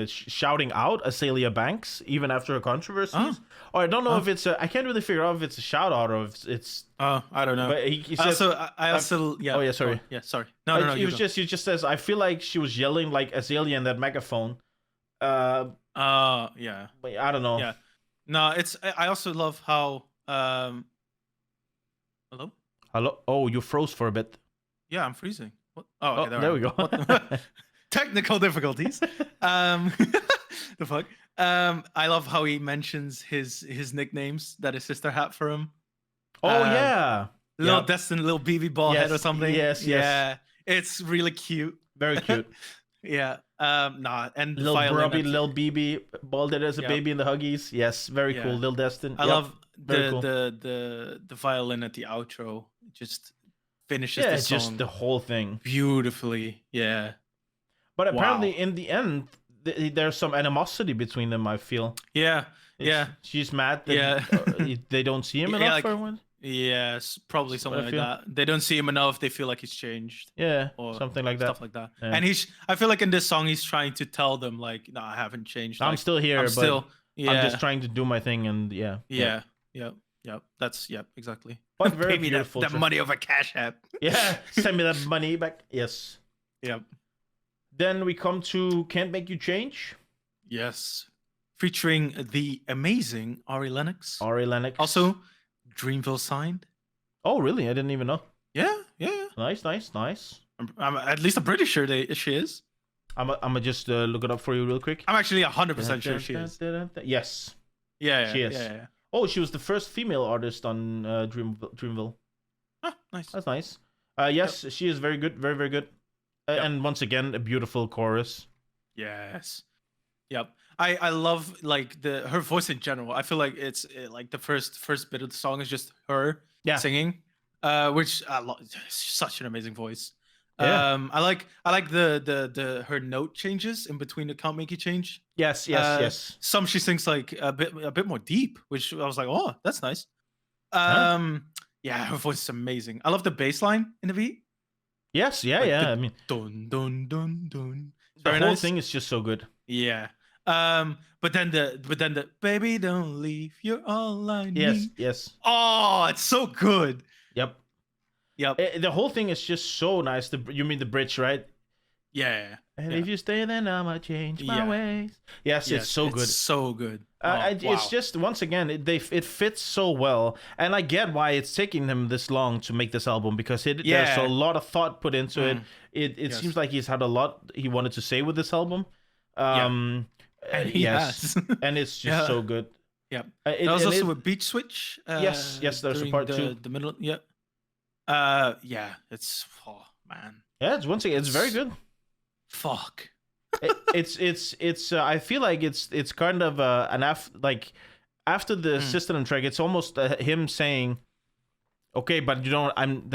shouting out Azalea Banks even after her controversies. Or I don't know if it's I can't really figure out if it's a shout out or if it's. I don't know. But he says, yeah. Oh yeah, sorry. Sorry. No. He just says, I feel like she was yelling like Azalea in that megaphone. Yeah. But I don't know. Yeah. No, I also love how. Hello? Oh, you froze for a bit. Yeah, I'm freezing. What? Oh, okay, there we go. Technical difficulties. The fuck? I love how he mentions his nicknames that his sister had for him. Oh yeah. Little Destin, little BB Ballhead or something. Yes. Yeah. It's really cute. Very cute. Yeah. And little Brubby, little BB Ballhead as a baby in the Huggies. Yes, very cool. Little Destin. I love the violin at the outro. Just finishes the song. Just the whole thing beautifully. Yeah. But apparently in the end there's some animosity between them, I feel. Yeah. She's mad that they don't see him enough for one. Yes, probably something like that. They don't see him enough. They feel like he's changed. Yeah, or something like that. Stuff like that. Yeah. And I feel like in this song he's trying to tell them like, no, I haven't changed. I'm still here, I'm just trying to do my thing and Yep. That's exactly. But very pay me beautiful. That money over Cash App. Yeah, send me that money back. Yes. Yep. Then we come to Can't Make You Change. Yes. Featuring the amazing Ari Lennox. Also, Dreamville signed. Oh, really? I didn't even know. Yeah. Nice. I'm at least I'm pretty sure she is. I'm gonna just look it up for you real quick. I'm actually 100% sure she is. Yes. Yeah. She is. Yeah. Oh, she was the first female artist on Dreamville. Nice. That's nice. Yes, she is very good. Very, very good. And once again, a beautiful chorus. Yes. Yep. I love like her voice in general. I feel like it's like the first bit of the song is just her singing, which I love. Such an amazing voice. Yeah. I like the her note changes in between the Can't Make You Change. Yes, yes. Some she sings like a bit more deep, which I was like, oh, that's nice. Huh? Yeah, her voice is amazing. I love the bass line in the beat. Yes, yeah, Like yeah. the I mean, dun dun dun dun. It's the very whole nice. thing is just so good. Yeah. But then the baby don't leave, you're all I Yes, need. yes. Oh, it's so good. Yep. Yep. The whole thing is just so nice. You mean the bridge, right? Yeah. And yeah. if you stay, then I'ma change my Yeah. ways. Yes, it's so good. So good. Wow. Wow. It's just once again, it fits so well, and I get why it's taking him this long to make this album because there's a lot of thought put into it. It seems like he's had a lot he wanted to say with this album. And he has. And it's just so good. Yeah. There was also a beat switch. Yes, there's a part two. The middle. Yeah. Yeah. It's man. Yeah, it's very good. Fuck. It's I feel like it's kind of after the system track, it's almost him saying, okay, but you don't, I'm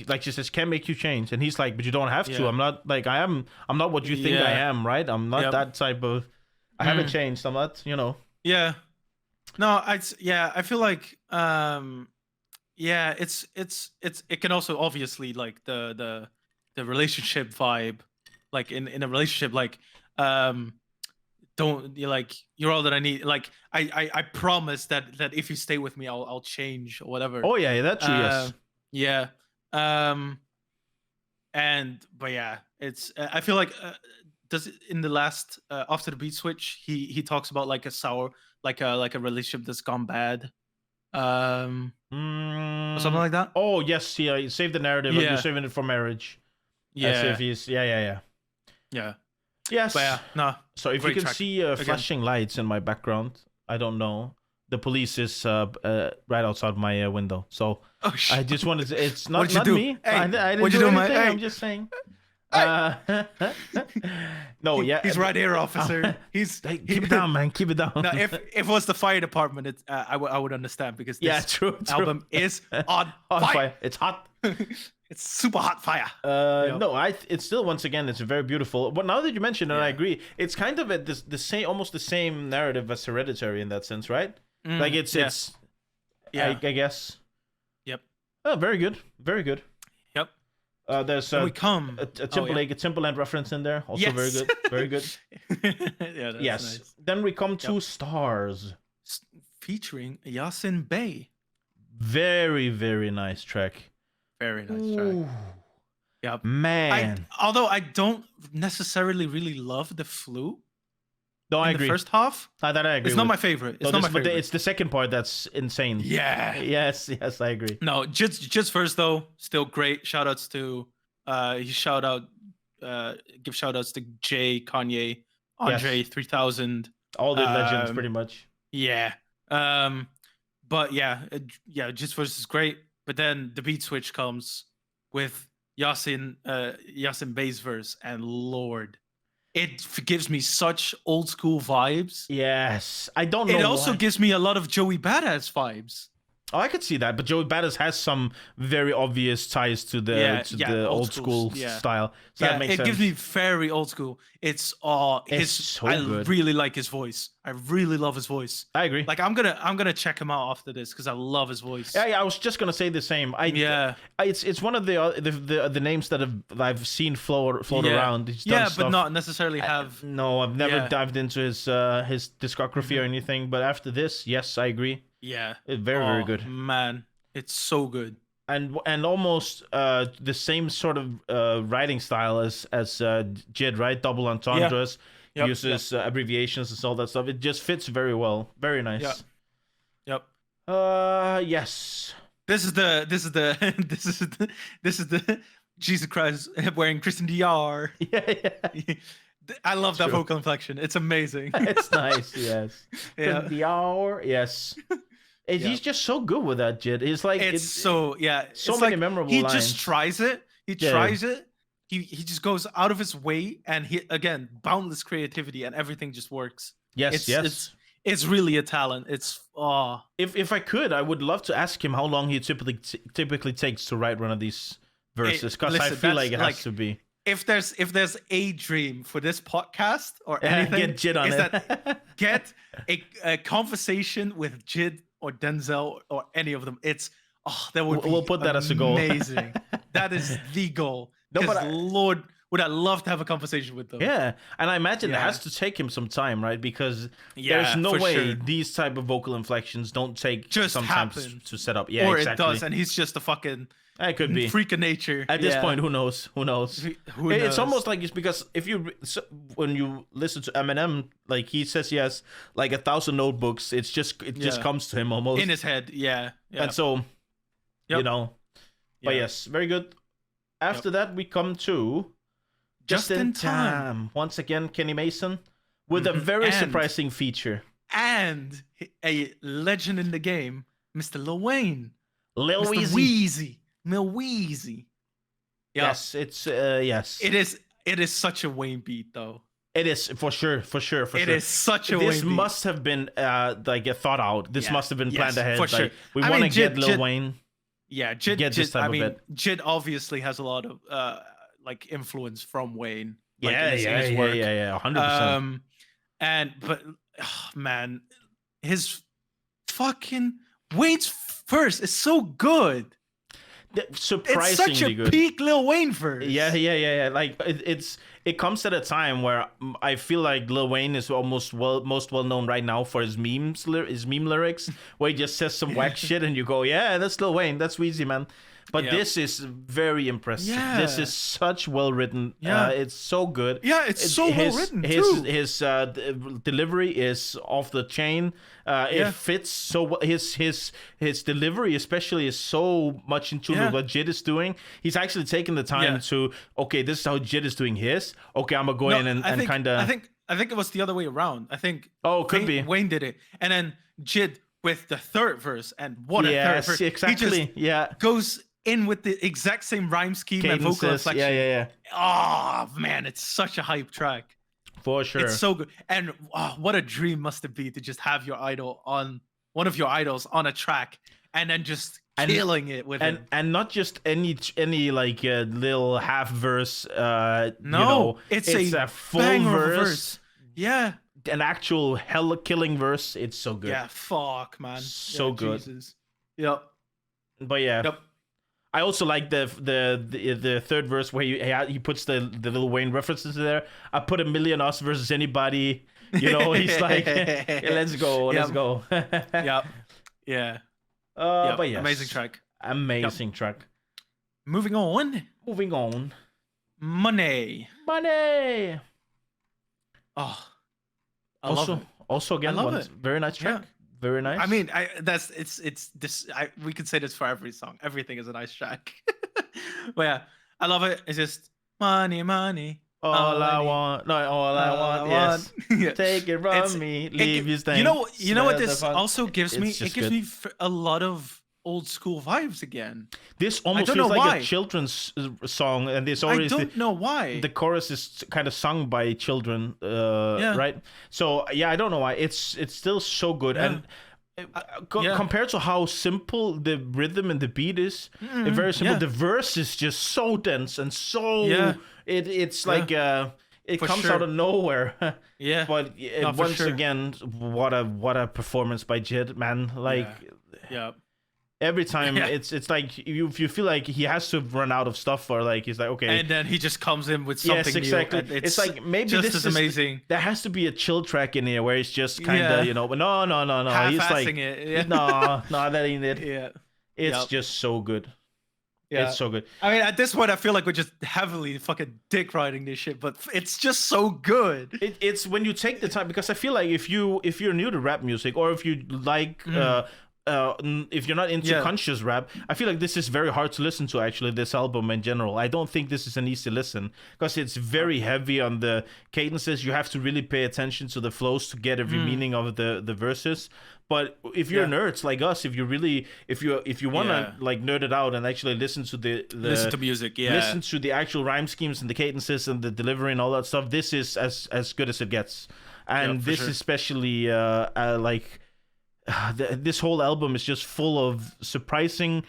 like she says, can't make you change, and he's like, but you don't have to. I'm not like I'm not what you think I am, right? I'm not that type of, I haven't changed. I'm not, Yeah. No, I feel like it can also obviously like the relationship vibe, like in a relationship, like don't you like you're all that I need, like I promise that if you stay with me I'll change or whatever. Oh yeah, that's true. Yes. Yeah. But yeah, it's I feel like does it in the last after the beat switch he talks about like a sour like a relationship that's gone bad, or something like that. Oh yes, yeah, save the narrative. Like you're saving it for marriage. Yeah. As if he's yeah. Yes. But yeah, no. So if you can see flashing lights in my background, I don't know. The police is right outside my window. So I just wanted to. It's not me. Hey, I didn't do anything. I'm just saying. No, yeah. He's right here, officer. He's keep it down, man. Keep it down. Now, if it was the fire department, I would understand because this true. album is on fire. It's hot. It's super hot fire. No, it's still once again it's very beautiful. But now that you mention it, I agree. It's kind of the same, almost the same narrative as Hereditary in that sense, right? Like it's I guess. Yep. Oh, very good, very good. Yep. There's a Timberland reference in there, also very good, very good. That's nice. Then we come to Stars, featuring Yasin Bey. Very, very nice track. Very nice track. Yeah, man. Although I don't necessarily really love the flute. No, I agree. The first half, that I agree. It's not my favorite. It's not my favorite. It's the second part that's insane. Yeah. Yes, I agree. No, just first though, still great. Shout outs to give shout outs to Jay, Kanye, Andre 3000, all the legends pretty much. Yeah. But yeah, just first is great. But then the beat switch comes with Yasin Bey's verse, and Lord, it gives me such old school vibes. Yes, I don't know. It also gives me a lot of Joey Badass vibes. Oh, I could see that, but Joey Badass has some very obvious ties to the old school style. So that makes sense. It gives me very old school. It's so good. Really like his voice. I really love his voice. I agree. Like I'm gonna check him out after this because I love his voice. Yeah, I was just gonna say the same. It's one of the names that I've seen float around. He's done stuff. But not necessarily have. I've never dived into his discography or anything. But after this, yes, I agree. Yeah, it's very good. Man, it's so good. And almost the same sort of writing style as J.I.D, right? Double entendres, uses abbreviations and all that stuff. It just fits very well. Very nice. Yep. Yes. This is the Jesus Christ wearing Christian Dior. Yeah. I love that vocal inflection. It's amazing. It's nice. Yes. Christian Dior. Yes. He's just so good with that, J.I.D. It's like so many memorable lines. He just tries it. He tries it. He just goes out of his way, and he again boundless creativity, and everything just works. Yes. It's really a talent. It's If I could, I would love to ask him how long he typically takes to write one of these verses, because I feel like it has to be. If there's a dream for this podcast or anything, get Jid on is it. that get a conversation with Jid or Denzel or any of them. That would be we'll put that as a goal. Amazing. That is the goal. No, but Lord, would I love to have a conversation with them? Yeah, and I imagine it has to take him some time, right? Because there's no for way sure. these type of vocal inflections don't take Just some time happen. to set up. Yeah, or exactly. it does, and he's just a fucking It could be freak of nature. at this point. Who knows? Who knows? Who It's knows? almost like it's because when you listen to Eminem, like he says he has like 1,000 notebooks. It just comes to him almost in his head. Yeah. And so, you know, but yes, very good. After that, we come to Just in Time. Once again, Kenny Mason with a very surprising feature. And a legend in the game, Mr. Lil Wayne. Lil Weezy. Lil Weezy. Yeah. Yes, it's yes. It is such a Wayne beat though. It is for sure. It is such a Wayne beat. This must have been like thought out. This must have been planned ahead. For sure. We want to get Lil Wayne. Yeah, Jid, get this type of bit. Jid obviously has a lot of like influence from Wayne. Like, yeah, in his work. 100%. But man, his fucking Wayne's verse is so good. Surprisingly it's such a good. peak Lil Wayne verse. Yeah. Like it comes at a time where I feel like Lil Wayne is almost most well known right now for his meme lyrics, where he just says some whack shit and you go, yeah, that's Lil Wayne, that's Weezy, man. But this is very impressive. Yeah. This is such well written. Yeah. It's so good. Yeah, it's so well written too. His delivery is off the chain. It fits so well. His delivery especially is so much in tune with what Jid is doing. He's actually taking the time to, okay, this is how Jid is doing his. Okay, I'm gonna go in and kind of. I think it was the other way around. I think could be Wayne did it, and then Jid with the third verse, and what a third verse! Exactly. He just goes in with the exact same rhyme scheme Cadences, and vocal inflection. Yeah. Oh man, it's such a hype track. For sure. It's so good. And what a dream must it be to just have your idol on one of your idols on a track and then just killing it with it. And not just any like little half verse. It's a full verse. Yeah. An actual hell killing verse. It's so good. Yeah, fuck, man. So good. Jesus. Yep. But yeah. Yep. I also like the third verse where he puts the Lil Wayne references there. I put a million us versus anybody. You know, he's like, let's go. Yep. Yeah. But yes. Amazing track. Amazing track. Moving on. Money. Oh. Also again, I love it. Very nice track. Yeah. Very nice. I mean, we could say this for every song. Everything is a nice track. But yeah, I love it. It's just money. All I want. Yes. Take it from me. Leave you staying. You know what this also gives me? It gives me a lot of old school vibes again. This almost feels like a children's song, and this already. I don't know why. The chorus is kind of sung by children, right? So I don't know why. It's still so good, and compared to how simple the rhythm and the beat is, it's very simple. The verse is just so dense and so it's like it comes out of nowhere. But once again, what a performance by Jid, man! Like, every time it's like you feel like he has to run out of stuff, or like he's like, okay, and then he just comes in with something yes, exactly. new. It's like maybe just this as is amazing. There has to be a chill track in here where it's just kind of but no. He's like, it. no, that ain't it. Yeah, it's just so good. Yeah, it's so good. I mean, at this point, I feel like we're just heavily fucking dick riding this shit, but it's just so good. It's when you take the time, because I feel like if you're new to rap music, or if you like if you're not into conscious rap, I feel like this is very hard to listen to, actually, this album in general. I don't think this is an easy listen, because it's very heavy on the cadences. You have to really pay attention to the flows to get every meaning of the verses. But if you're nerds like us, if you want to like nerd it out and actually listen to listen to music, listen to the actual rhyme schemes and the cadences and the delivery and all that stuff, this is as good as it gets. And this especially like this whole album is just full of surprising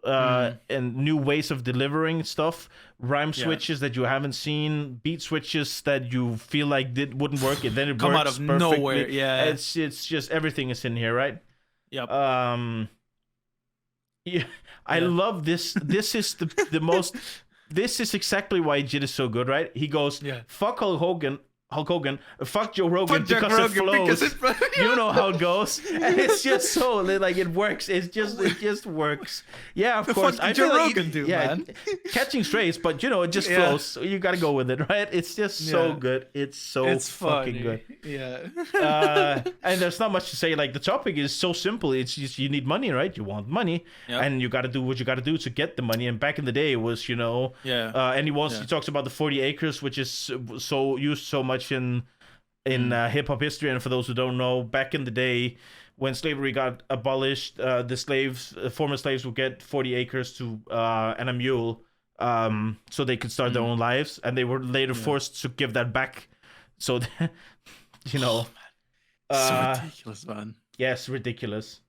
and new ways of delivering stuff, rhyme switches that you haven't seen, beat switches that you feel like wouldn't work, and then it come works out of perfectly. nowhere. Yeah, it's just everything is in here, right? Yep. Yeah, I love this. This is the most. This is exactly why Jid is so good, right? He goes, fuck Hulk Hogan, fuck Joe Rogan because it flows. You know how it goes. And it's just so like it works. It just works. Yeah, of course. I feel like Rogan man. Catching strays, but it just flows. So you gotta go with it, right? It's just so good. It's fucking good. Yeah. And there's not much to say. Like the topic is so simple. It's just you need money, right? You want money, and you gotta do what you gotta do to get the money. And back in the day, it was and he talks about the 40 acres, which is so used so much in hip hop history. And for those who don't know, back in the day when slavery got abolished, the former slaves would get 40 acres to and a mule, so they could start their own lives, and they were later forced to give that back. So so ridiculous, man. Yes, ridiculous.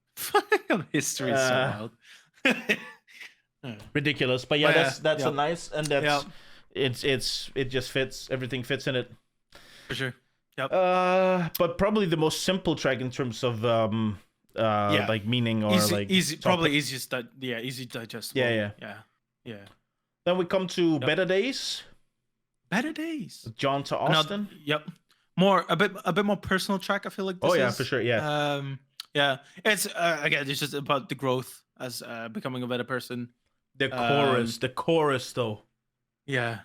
History is so wild. Ridiculous, but that's a nice, and that's it just fits. Everything fits in it. For sure. Yep. But probably the most simple track in terms of like meaning or easy, probably easiest easy digestible. Yeah. Then we come to Better Days. Better Days. John to Austin. A bit more personal track. I feel like. This is. For sure. Yeah. Yeah. It's again, it's just about the growth as becoming a better person. The chorus though. Yeah.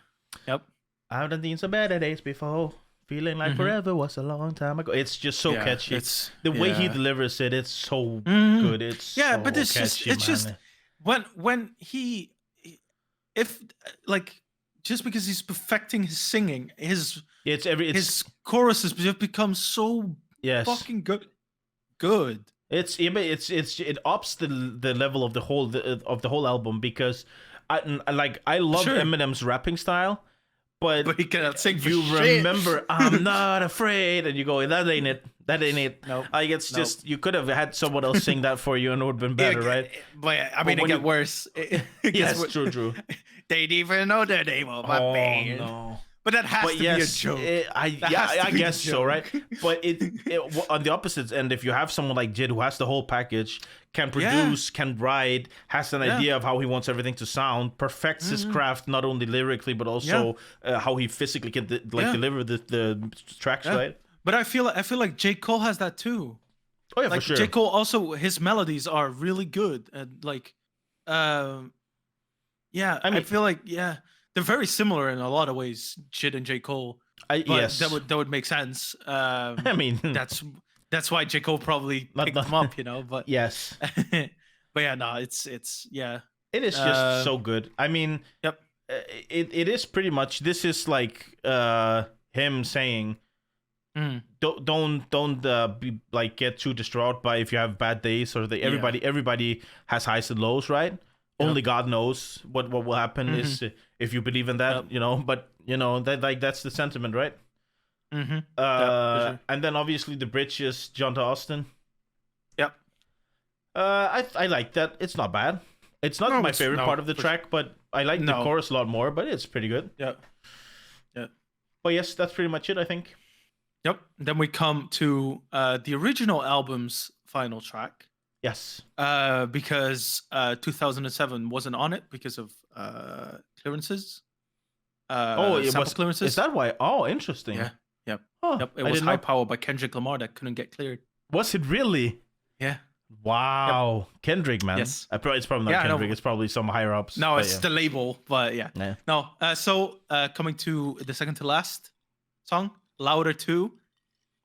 Yep. I've done some better days before. Feeling like forever was a long time ago. It's just so catchy. It's the way he delivers it. It's so good. It's so but it's catchy, just when he just because he's perfecting his singing, his choruses just become so fucking good. It ups the level of the whole album, because I love Eminem's rapping style. But he cannot sing for you shit. Remember, I'm not afraid, and you go, that ain't it. Nope. Just you could have had someone else sing that for you, and it would have been better, right? But I mean, it got worse. Yes, true. They didn't even know their name of my band. No. But that has to be a joke. I guess so, right? But it on the opposite end, if you have someone like Jid who has the whole package, can produce, can write, has an idea of how he wants everything to sound, perfects his craft not only lyrically but also how he physically can deliver the tracks, right? But I feel like J. Cole has that too. Oh yeah, for sure. J. Cole also, his melodies are really good, and I feel like they're very similar in a lot of ways, Jid and J. Cole. Yes, that would make sense. I mean, that's why J. Cole probably picked them up, But yes, but it's It is just so good. I mean, it is pretty much. This is like him saying, don't be like get too distraught by if you have bad days, or everybody has highs and lows, right? Only God knows what will happen is if you believe in that, But that's the sentiment, right? Sure. And then obviously the bridge is John to Austin. Yep. I like that. It's not bad. It's not my favorite part of the track, but I like the chorus a lot more. But it's pretty good. Yeah. But yes, that's pretty much it, I think. Yep. Then we come to the original album's final track. Yes. Because 2007 wasn't on it because of clearances. It was clearances. Is that why? Oh, interesting. Yeah. Yep. Oh, yep. It was High Power by Kendrick Lamar that couldn't get cleared. Was it really? Yeah. Wow. Yep. Kendrick, man. Yes. It's probably not Kendrick. It's probably some higher ups. No, it's the label, but yeah. No. So coming to the second to last song, Louder 2.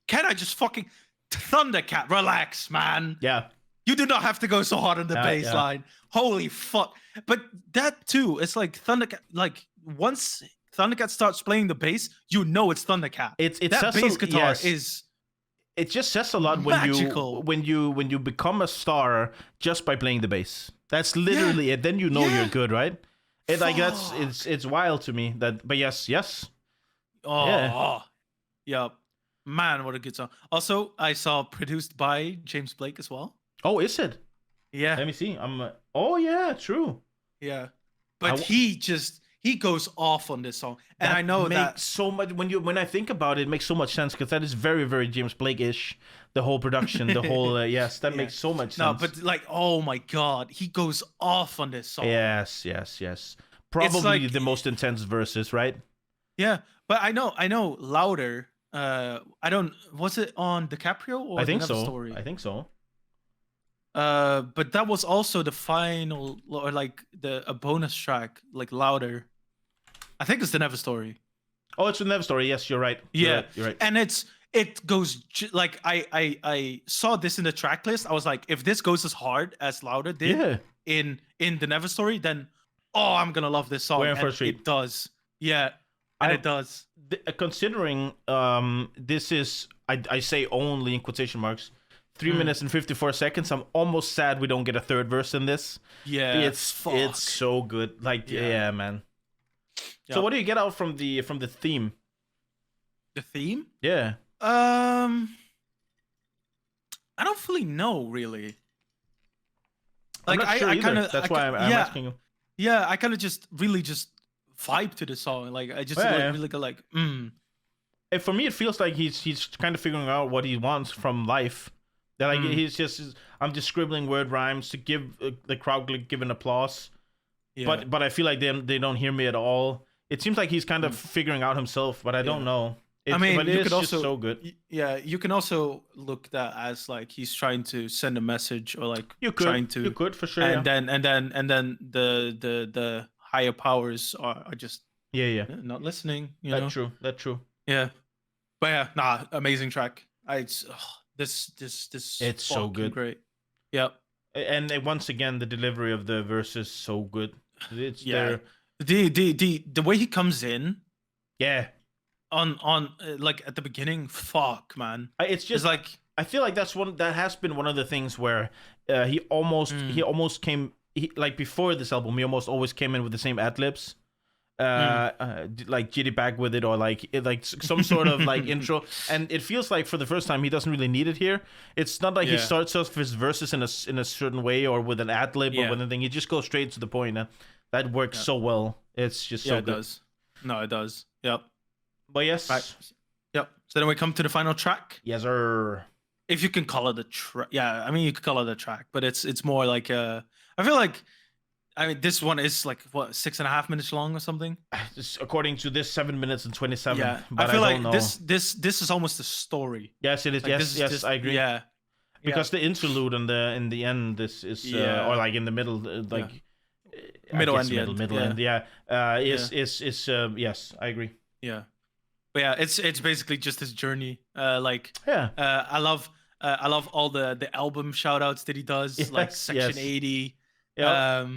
Can I just fucking Thundercat? Relax, man. Yeah. You do not have to go so hard on the bass line. Holy fuck. But that too, it's like Thundercat, like once Thundercat starts playing the bass, you know it's Thundercat. It's that bass guitar is it just says a lot magical. when you become a star just by playing the bass. That's literally it. Then you know you're good, right? It's wild to me that, but yes. Yeah. Man, what a good song. Also, I saw produced by James Blake as well. Oh, is it? Yeah. Let me see. Oh yeah, true. Yeah. But he goes off on this song, and I know that makes so much when I think about it, it makes so much sense because that is very, very James Blake-ish. The whole production, the whole yes, that makes so much sense. No, but like, oh my god, he goes off on this song. Yes. Probably like, the most intense verses, right? Yeah, but I know Louder. I don't. Was it on DiCaprio or I think Never so. Story? I think so. But that was also the final, or like a bonus track, like Louder. I think it's the Never Story. Oh, it's the Never Story. Yes, you're right. You're right. And it goes like I saw this in the track list. I was like, if this goes as hard as Louder did in the Never Story, then I'm gonna love this song. And it does. Yeah, and it does. Considering this is I say only in quotation marks 3 minutes and 54 seconds. I'm almost sad we don't get a third verse in this. Yeah, it's so good. Like yeah man. Yep. So what do you get out from the theme? The theme? Yeah. I don't fully know really. Like I'm not sure either. That's why I'm asking you. Yeah, I kind of just vibe to the song. Like I just really go like. For me, it feels like he's kind of figuring out what he wants from life. That like I'm just scribbling word rhymes to give the crowd give an applause. Yeah. But I feel like they don't hear me at all. It seems like he's kind of figuring out himself, but I don't know. I mean, but you could also just so good. Yeah, you can also look that as like he's trying to send a message, or like you could for sure. And then the higher powers are just not listening. That's true. Yeah, but amazing track. This it's so good. Great. Yep. And once again, the delivery of the verse is so good. It's there. The way he comes in. Yeah. On like at the beginning, fuck man. It's like I feel like that has been one of the things where he almost came like before this album he almost always came in with the same ad-libs. Like jitty back with it, or like some sort of like intro, and it feels like for the first time he doesn't really need it here. It's not like he starts off his verses in a certain way or with an ad lib or with anything. He just goes straight to the point, and that works so well. It's just so good. It does. No, it does. Yep. But yes. Right. Yep. So then we come to the final track. Yes, sir. If you can call it a track, I mean you could call it a track, but it's more like I feel like. I mean, this one is like what 6.5 minutes long or something. According to this, 7 minutes and 27. Yeah, but I feel like this is almost a story. Yes, it is. Like, yes, I agree. Yeah, because the interlude in the end, this is or like in the middle, like middle end. Is yes, I agree. Yeah, but it's basically just his journey. I love all the album shout outs that he does, like Section 80. Yep.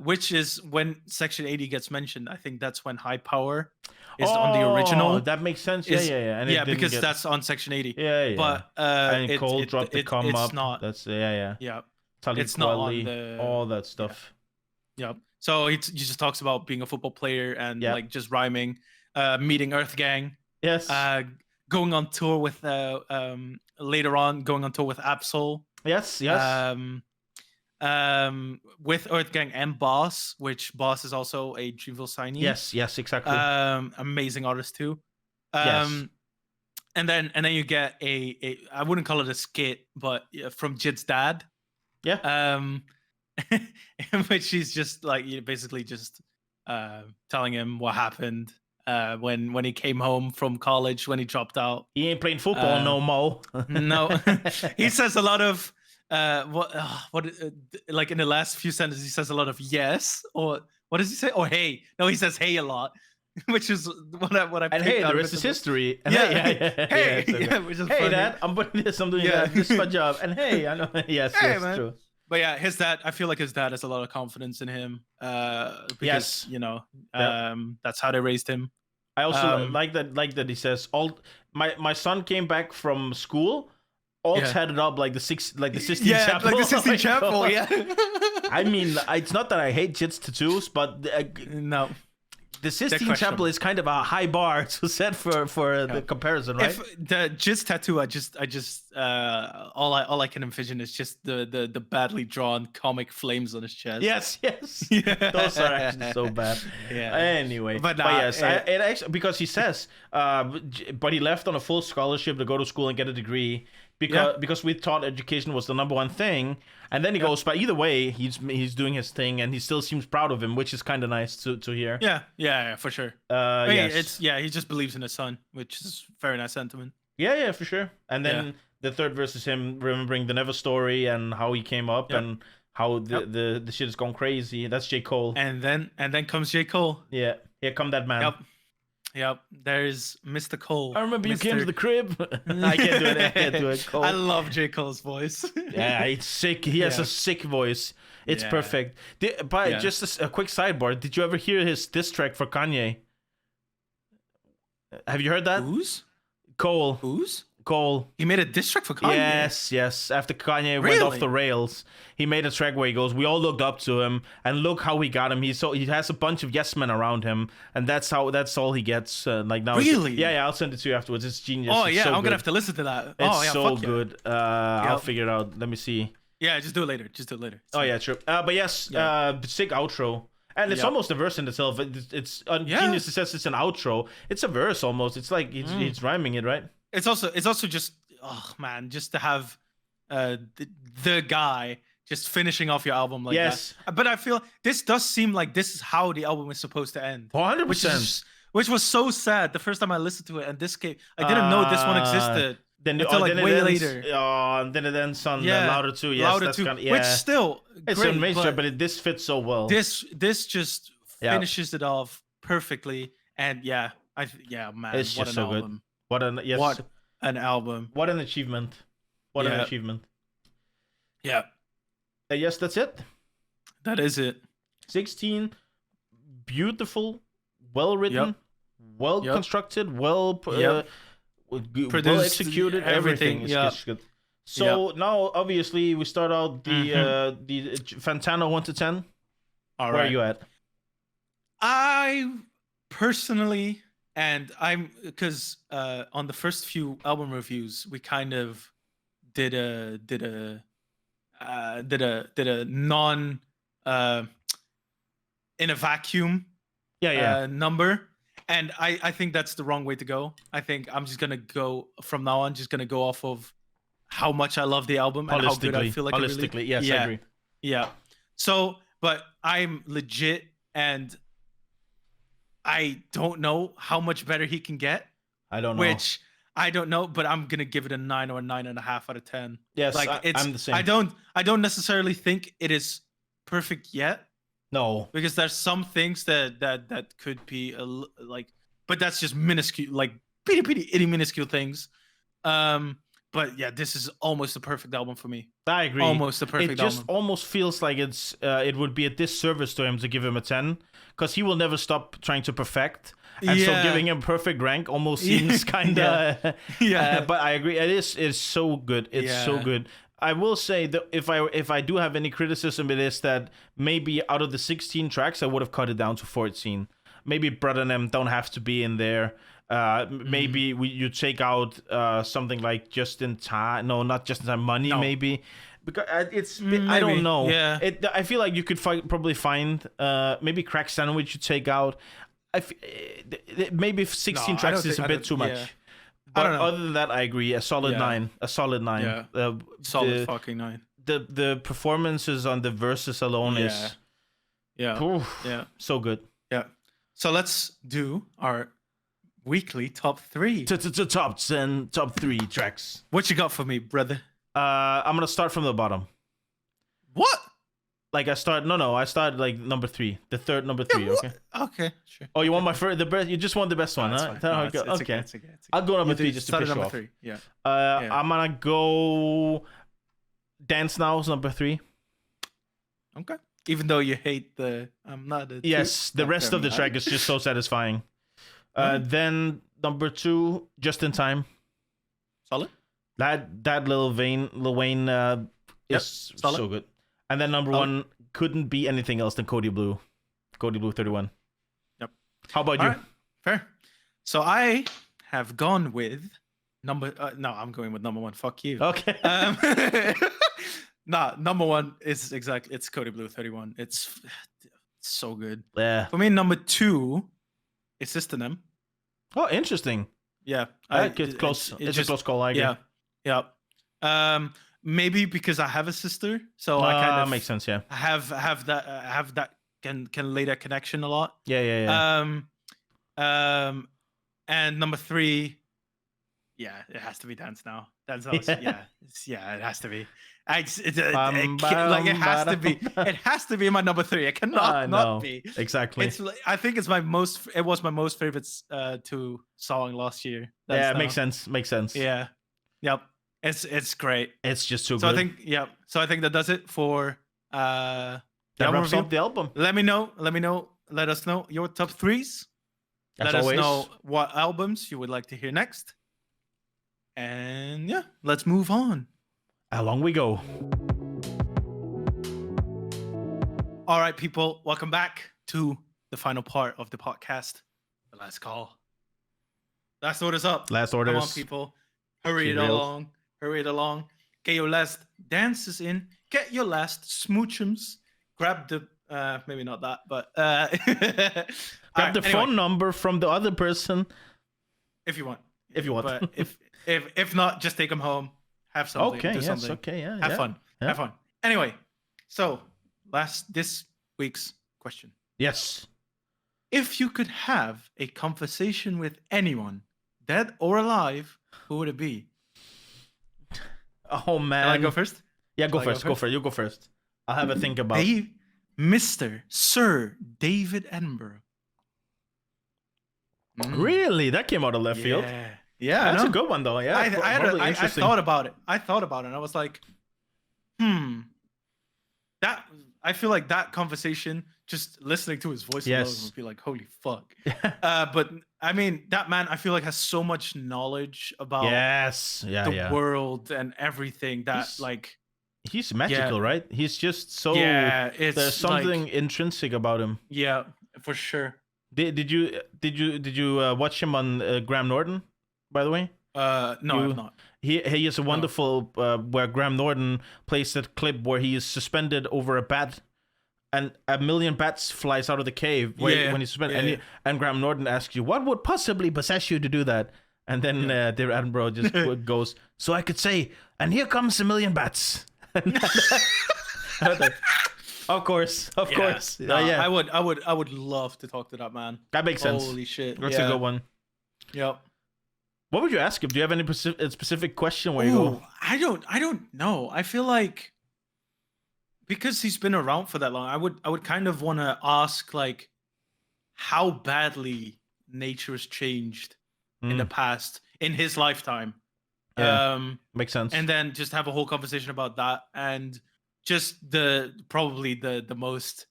Which is when Section 80 gets mentioned. I think that's when High Power is on the original. That makes sense. Yeah. And because that's on Section 80. Yeah. But and Cold Drop to Come Up. Not. That's Yeah. It's not on all that stuff. Yeah. So he just talks about being a football player and like just rhyming, meeting Earth Gang. Yes. Going on tour with later on going on tour with Absol. Yes. With Earth Gang and Boss, which Boss is also a Dreamville signee. Yes, exactly. Amazing artist too. Yes. And then you get a I wouldn't call it a skit, but from Jid's dad. Yeah. In which he's just like basically just telling him what happened when he came home from college, when he dropped out. He ain't playing football no more. No. He says a lot of like in the last few sentences he says a lot of yes, or what does he say, or hey? No, he says hey a lot, which is what I and hey, the rest is history. And hey, which is funny. Dad, I'm putting this, I'm doing that, this is my job, and hey, I know. Yes, man. True. But yeah, his dad, I feel like his dad has a lot of confidence in him, because that's how they raised him. I also like that he says my son came back from school all tatted up like the Sistine Chapel. Like the Sistine Chapel. Yeah. I mean, it's not that I hate Jid's tattoos, but no, the Sistine Chapel is kind of a high bar to set for the comparison, right? If the Jizz tattoo, I just all I can envision is just the badly drawn comic flames on his chest. Yes. Those are actually so bad. Yeah. Anyway, but yes, it actually, because he says, but he left on a full scholarship to go to school and get a degree. Because we thought education was the number one thing, and then he goes. But either way, he's doing his thing, and he still seems proud of him, which is kind of nice to hear. Yeah, for sure. Yes. He just believes in his son, which is very nice sentiment. Yeah, for sure. And then the third verse is him remembering the Never story and how he came up and how the shit has gone crazy. That's J. Cole. And then comes J. Cole. Yeah, here come that man. Yep. There's Mr. Cole. I remember you came to the crib. I can't do it. Cole. I love J. Cole's voice. Yeah, it's sick. He has a sick voice. It's perfect. But just a quick sidebar. Did you ever hear his diss track for Kanye? Have you heard that? Who's? Cole. Who's? Cole. He made a diss track for Kanye? Yes. After Kanye went off the rails, he made a track where he goes, we all looked up to him, and look how he got him. He has a bunch of yes men around him, and that's all he gets. Like now. Really? Yeah, I'll send it to you afterwards. It's genius. Oh, it's yeah, so I'm going to have to listen to that. It's so good. I'll figure it out. Let me see. Yeah, just do it later. Oh, yeah, true. But yes, sick outro. And it's almost a verse in itself. It's genius. It says it's an outro. It's a verse almost. It's like it's rhyming it, right? It's also just just to have the guy just finishing off your album like that. But I feel this does seem like this is how the album is supposed to end. 100%. Which was so sad the first time I listened to it, and this came. I didn't know this one existed. Until way later. And then it ends on Louder 2. Yes, Louder 2. Which still, it's great, amazing, but this fits so well. This just finishes it off perfectly, and man, it's what just an so album. Good. What an album. What an achievement. What an achievement. Yeah. Yes, that's it. That is it. 16, beautiful, well written, well constructed, well produced, well executed, everything. Is good. So now, obviously, we start out the Fantano 1 to 10. All Where are you at? I personally, and I'm because on the first few album reviews, we kind of did a non in a vacuum number. And I think that's the wrong way to go. I think I'm just going to go from now on, just going to go off of how much I love the album and how good I feel like it really... Holistically, yes, I agree. Yeah. So, but I'm legit, and I don't know how much better he can get. I don't know. Which I don't know, but I'm going to give it a 9 or a 9.5 out of 10. Yes, like, I'm the same. I don't necessarily think it is perfect yet. No, because there's some things that could be but that's just minuscule, like itty minuscule things. But yeah, this is almost a perfect album for me. I agree. Almost a perfect album. It just almost feels like it would be a disservice to him to give him a 10, because he will never stop trying to perfect. And so giving him perfect rank almost seems kind of... but I agree. It's so good. It's so good. I will say that if I do have any criticism, it is that maybe out of the 16 tracks, I would have cut it down to 14. Maybe Brother and them don't have to be in there. Maybe you take out something like Just in Time. No, not Just in Time. Money, maybe. Because I don't know. Yeah. I feel like you could probably find maybe Crack Sandwich you take out. Maybe 16 tracks is a bit too much. Yeah. But other than that, I agree. A solid 9. A solid 9. Yeah. Solid fucking 9. The performances on the verses alone is so good. Yeah. So let's do our weekly top 3. Top 10, top 3 tracks. What you got for me, brother? I'm gonna start from the bottom. What? Like I start like number 3, the third number 3. Okay. Okay, sure. Oh, you want my first? The best? You just want the best one, huh? Okay. I'll go number 3 just to piss you off. 3. Yeah. I'm gonna go. Dance Now's number 3. Okay. Even though you hate the, I'm not a. Yes, the rest of the track is just so satisfying. Then number 2, Just in Time. Solid. That Lil Wayne is so good. And then number 1 couldn't be anything else than Cody Blue. Cody Blue 31. Yep. How about All you? right, fair. So I have gone with number. No, I'm going with number one. Fuck you. Okay. Nah, number one is exactly. It's Cody Blue 31. It's so good. Yeah. For me, number two is System M. Oh, interesting. Yeah, It's close. It's a close call. I agree. Yeah. Maybe because I have a sister, so I kind of makes sense. Yeah. have that can lay that connection a lot. Yeah. And number three, yeah, it has to be Dance Now. Dance Now, it has to be. It has to be. It has to be my number three. It cannot not be. Exactly. I think it's my most. It was my most favorite song last year. It makes sense. Makes sense. Yeah. Yep. It's great. It's just too so good. I think that does it for that wraps up the album. Let me know. Let us know your top threes. Let us know what albums you would like to hear next. And yeah, let's move on. Along we go. All right, people, welcome back to the final part of the podcast. The last call. Last orders up. Last orders. Come on, people. Hurry it along. Get your last dances in. Get your last smoochums. Grab the maybe not that, but grab the phone number from the other person if you want. But if not, just take them home. Have something. Okay. Do something. Okay. Yeah. Have fun. Yeah. Have fun. Anyway, so this week's question. Yes. If you could have a conversation with anyone, dead or alive, who would it be? Oh man. Can I go first? Yeah, go first. Go first. You go first. I'll have a think about. Mr. Sir David Attenborough. Really? That came out of left field. Yeah, that's a good one though. Yeah, I thought about it. And I was like, that I feel like that conversation, just listening to his voice alone would be like, holy fuck. But I mean, that man, I feel like has so much knowledge about the world and everything that he's magical, right? He's just so there's something intrinsic about him. Yeah, for sure. Did you watch him on Graham Norton, by the way? No, I've not. He is a wonderful where Graham Norton plays that clip where he is suspended over a bat, and a million bats flies out of the cave when he's suspended, and Graham Norton asks you, "What would possibly possess you to do that?" And then David Attenborough just goes, "So I could say, and here comes a million bats." Of course. No, I would love to talk to that man. That makes sense. Holy shit, that's a good one. Yep. What would you ask him? Do you have any specific question where you go? I don't know. I feel like because he's been around for that long, I would kind of want to ask like how badly nature has changed in the past in his lifetime. Yeah, makes sense. And then just have a whole conversation about that and just probably the most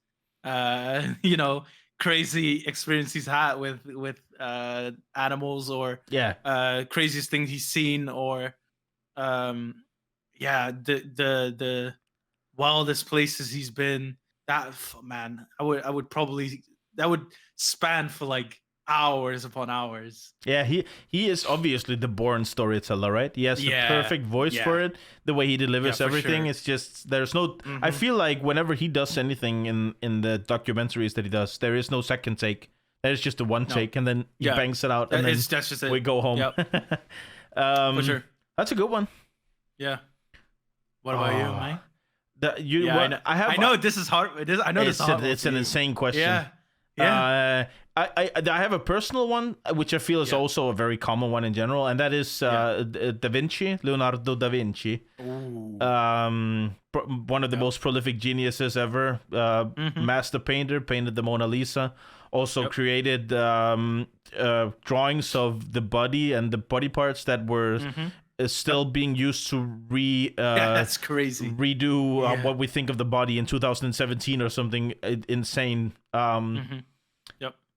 crazy experience he's had with animals or craziest thing he's seen or the wildest places he's been. That man, I would probably that would span for like hours upon hours. Yeah, he is obviously the born storyteller, right? He has the perfect voice for it. The way he delivers everything, it's just there's no. I feel like whenever he does anything in the documentaries that he does, there is no second take. There's just a one take, and then he bangs it out, and then that's just it. We go home. Yep. For sure, that's a good one. Yeah. What about you, Mike? I know this is hard. I know this is hard. It's an insane question. Yeah. I have a personal one, which I feel is also a very common one in general, and that is Leonardo da Vinci. One of the most prolific geniuses ever. Master painter, painted the Mona Lisa. Also created drawings of the body and the body parts that were still being used to that's crazy. redo what we think of the body in 2017 or something insane.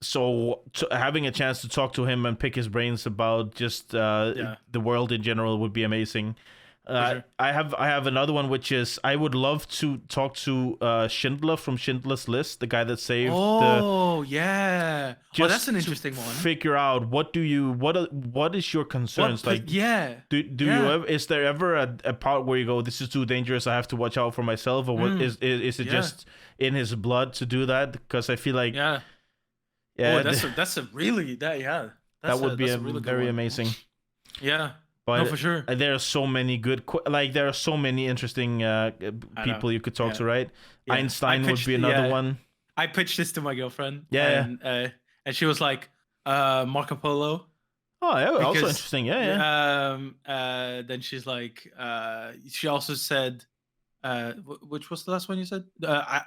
So having a chance to talk to him and pick his brains about just the world in general would be amazing. sure. I have another one, which is I would love to talk to Schindler from Schindler's List, the guy that saved Oh, yeah. Oh, that's an interesting one. Figure out what is your concerns like? Yeah. Do you ever, is there ever a part where you go, this is too dangerous, I have to watch out for myself, or what is it just in his blood to do that? Because I feel like yeah. Oh, that's a really that would be a really very amazing. Yeah. But no, for sure. There are so many there are so many interesting people you could talk to, right? Yeah. Einstein would be another one. I pitched this to my girlfriend. Yeah. And she was like, Marco Polo. Oh, yeah, also interesting. Yeah. Then she's like, she also said, which was the last one you said?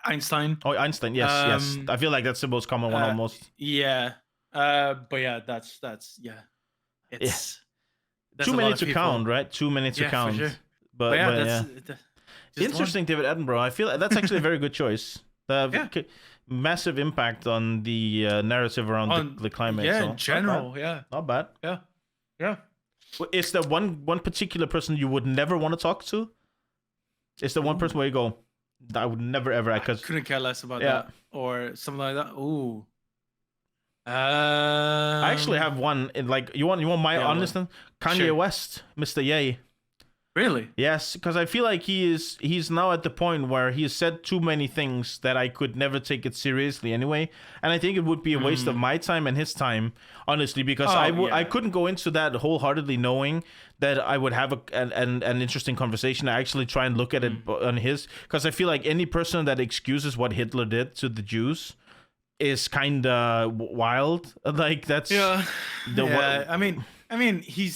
Einstein. Oh, Einstein. Yes, yes. I feel like that's the most common one almost. Yeah. But yeah, that's it's too many to count, right? Too many to count. For sure. But interesting, one. David Attenborough. I feel that's actually a very good choice. Massive impact on the narrative around the climate. Yeah, so in general. Not bad. Yeah. Is there one particular person you would never want to talk to? Is there one person where you go, I would never ever? I couldn't care less about that or something like that. Ooh. I actually have one. You want my honest? Kanye West, Mr. Ye. Really? Yes, because I feel like he's now at the point where he has said too many things that I could never take it seriously anyway, and I think it would be a waste of my time and his time, honestly, because I couldn't go into that wholeheartedly knowing that I would have an interesting conversation. I actually try and look at it on his, because I feel like any person that excuses what Hitler did to the Jews is kind of wild. Like that's I mean he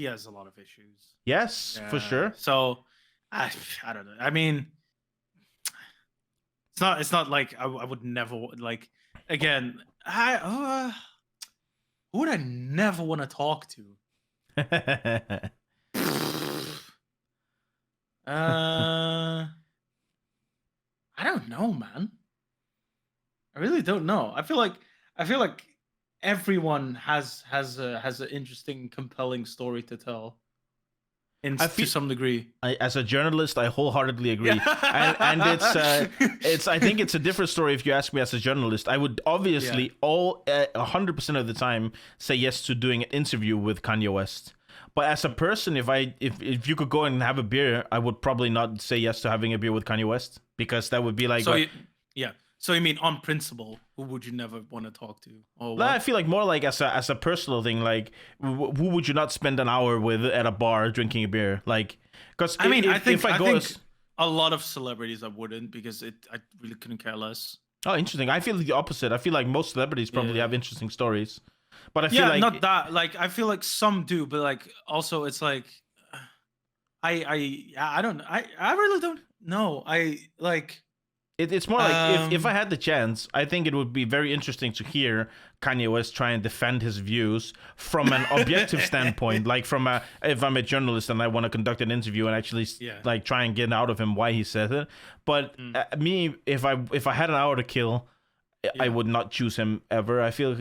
has a lot of issues. Yes, for sure. So I don't know. I mean, it's not like I would never like again. Who would I never want to talk to? I don't know, man. I really don't know. I feel like everyone has an interesting, compelling story to tell. To some degree, as a journalist, I wholeheartedly agree, and it's. I think it's a different story if you ask me as a journalist. I would obviously 100% of the time say yes to doing an interview with Kanye West. But as a person, if you could go and have a beer, I would probably not say yes to having a beer with Kanye West, because that would be like. So you mean on principle, who would you never want to talk to? Or I feel like more like as a personal thing, like who would you not spend an hour with at a bar drinking a beer? Like, because I think a lot of celebrities I wouldn't, because I really couldn't care less. Oh, interesting. I feel the opposite. I feel like most celebrities probably have interesting stories, but I feel like not that. Like I feel like some do, but like also it's like I don't know. I really don't know. It's more like if I had the chance, I think it would be very interesting to hear Kanye West try and defend his views from an objective standpoint. Like if I'm a journalist and I want to conduct an interview and actually like try and get out of him why he said it. But me, if I had an hour to kill, I would not choose him ever. I feel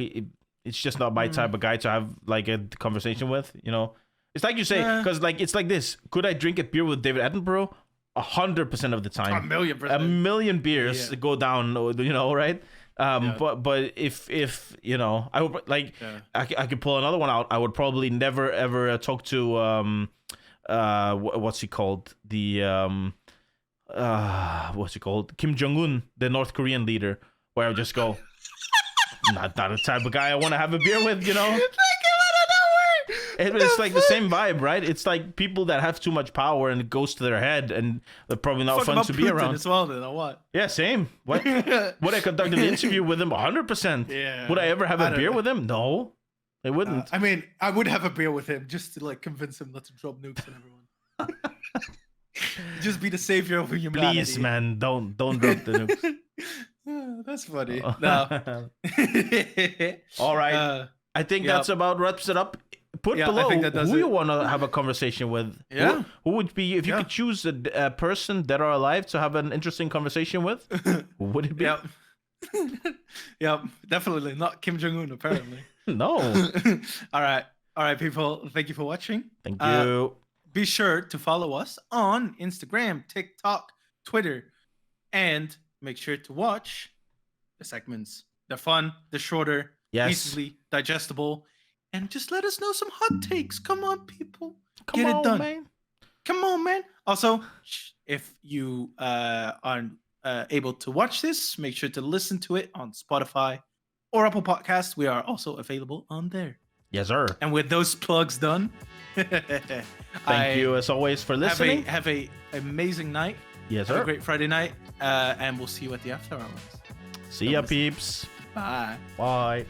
it's just not my type of guy to have like a conversation with. You know, it's like you say, because like it's like this. Could I drink a beer with David Attenborough? 100% of the time, a million beers go down, you know, right? But if you know, I would like I could pull another one out. I would probably never ever talk to what's he called, what's he called, Kim Jong-un, the North Korean leader, where I just go, not the type of guy I want to have a beer with, you know. It's like the same vibe, right? It's like people that have too much power and it goes to their head, and they're probably not fun to be around. As well, then, or what? Yeah, same. What? Would I conduct an interview with him? 100%. Yeah. Would I ever have a beer with him? No, I wouldn't. I mean, I would have a beer with him just to like convince him not to drop nukes on everyone. Just be the savior of humanity. Please, man, don't drop the nukes. That's funny. No. All right. I think that's about wraps it up. Put below who you want to have a conversation with. Yeah. Who would be, if you could choose a person dead or alive to have an interesting conversation with, who would it be? Yep, definitely not Kim Jong-un, apparently. No. All right, people. Thank you for watching. Thank you. be sure to follow us on Instagram, TikTok, Twitter, and make sure to watch the segments. They're fun, they're shorter, easily digestible, and just let us know some hot takes. Come on, people. Get it done. Man. Come on, man. Also, if you aren't able to watch this, make sure to listen to it on Spotify or Apple Podcasts. We are also available on there. Yes, sir. And with those plugs done, thank you as always for listening. Have a amazing night. Yes, sir. Have a great Friday night, and we'll see you at the after hours. See ya, peeps. Bye. Bye.